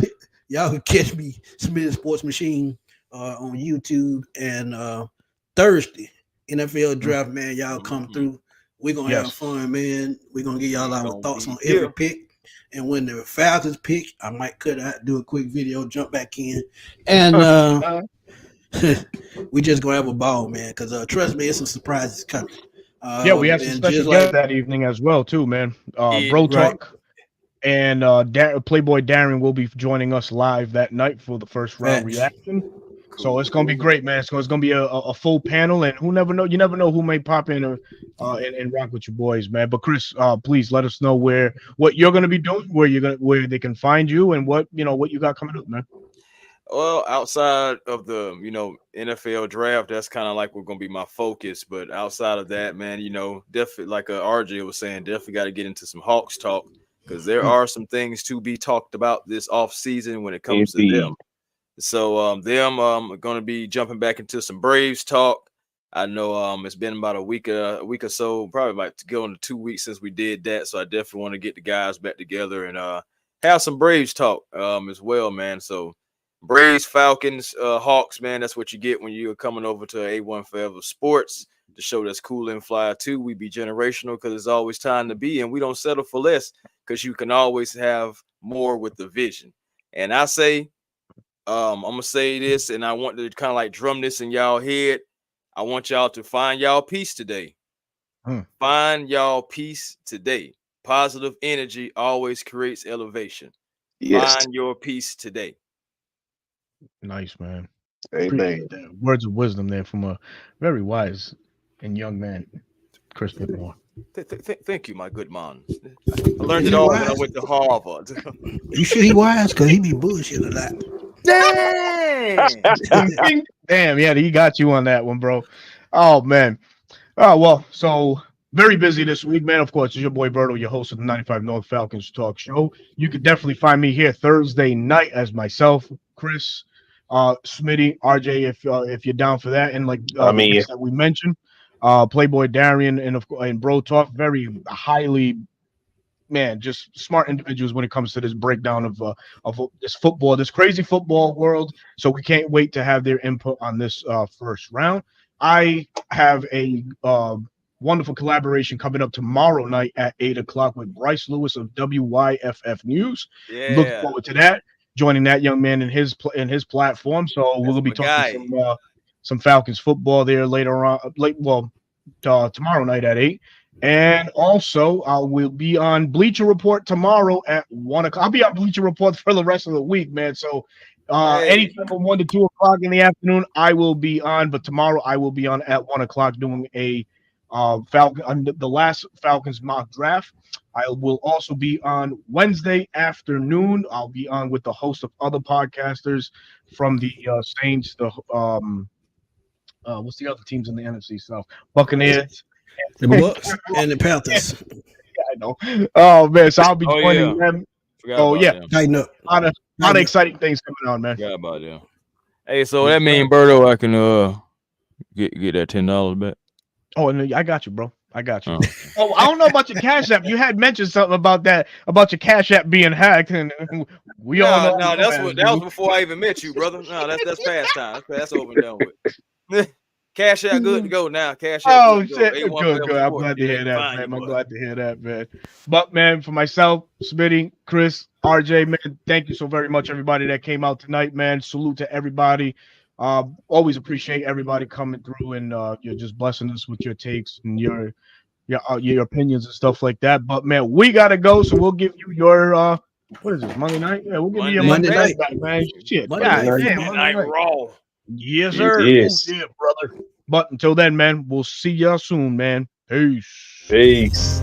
can catch me, Smith Sports Machine, on YouTube, and Thursday NFL draft, man. Y'all come through. We're gonna have Yes. fun, man. We're gonna give y'all our Gonna thoughts be on every here. pick. And when the Falcons pick, I might cut out, do a quick video, jump back in, and we just gonna have a ball, man. Because trust me, it's some surprises coming. Yeah, we have some and special just guests like that evening as well, too, man. Yeah, Bro right. Talk and Playboy Darren will be joining us live that night for the first round Facts. reaction. So it's gonna be great, man. So it's gonna be a full panel, and you never know who may pop in and rock with your boys, man. But Chris, please let us know what you're gonna be doing, where they can find you, and what you got coming up, man. Well, outside of the NFL draft, that's kind of like we're gonna be my focus. But outside of that, man, definitely like RJ was saying, definitely got to get into some Hawks talk because there are some things to be talked about this off season when it comes to Indeed. them. So them going to be jumping back into some Braves talk. I know it's been about a week or so, probably about to go into 2 weeks since we did that. So I definitely want to get the guys back together and have some Braves talk as well, man. So Braves, Falcons, Hawks, man, that's what you get when you're coming over to A1 Forever Sports, the show that's cool and fly too. We be generational because it's always time to be, and we don't settle for less because you can always have more with the vision. And I say, I'm gonna say this, and I want to kind of like drum this in y'all head. I want y'all to find y'all peace today. Find y'all peace today. Positive energy always creates elevation. Yes. Find your peace today. Nice, man. Amen. Appreciate that. Words of wisdom there from a very wise and young man, Chris Whitmore. Thank you, my good man. I learned it all when I went to Harvard. You sure he wise? Because he be bullshitting a lot. Dang! Damn, yeah, he got you on that one, bro. Oh man. Oh well, so very busy this week, man. Of course, it's your boy Berto, your host of the 95 North Falcons Talk Show. You can definitely find me here Thursday night as myself, Chris, Smitty, RJ, if you're down for that, and like I the mean, guests that we mentioned, Playboy Darian, and Bro Talk, very highly, man, just smart individuals when it comes to this breakdown of this football, this crazy football world. So we can't wait to have their input on this first round. I have a wonderful collaboration coming up tomorrow night at 8 o'clock with Bryce Lewis of WYFF News. Yeah. Look forward to that. Joining that young man in his platform. So we'll be my talking some Falcons football there later on. Tomorrow night at 8. And also, I will be on Bleacher Report tomorrow at 1 o'clock. I'll be on Bleacher Report for the rest of the week, man. So anytime from 1 to 2 o'clock in the afternoon, I will be on. But tomorrow, I will be on at 1 o'clock doing a the last Falcons mock draft. I will also be on Wednesday afternoon. I'll be on with the host of other podcasters from the Saints, the what's the other teams in the NFC South? Buccaneers, the Bucks, and the Panthers. Yeah, I know. Oh man, so I'll be joining them. Tighten up. A lot of exciting things coming on, man. Forgot about them. Hey, so that means Berto, I can get that $10 back. Oh, and I got you, bro. I got you. Oh, I don't know about your Cash App. You had mentioned something about that, about your Cash App being hacked, and We all know. No, that was before I even met you, brother. No, that's past time. That's over and done with. Cash out, good to go now. Cash out. Oh Good to shit! go. Good. I'm Sport. glad to Yeah, hear you that, fine, man. you I'm boy. glad to hear that, man. But man, for myself, Smitty, Chris, RJ, man, thank you so very much, everybody that came out tonight, man. Salute to everybody. Always appreciate everybody coming through and you're just blessing us with your takes and your opinions and stuff like that. But man, we gotta go, so we'll give you your what is this, Monday night? Yeah, we'll give you your Monday Monday night. back, man. Shit, Monday God night. damn, Monday Monday Night night. Raw. Yes, Yes, sir. yes. Oh, yeah, brother. But until then, man, we'll see y'all soon, man. Peace. Peace.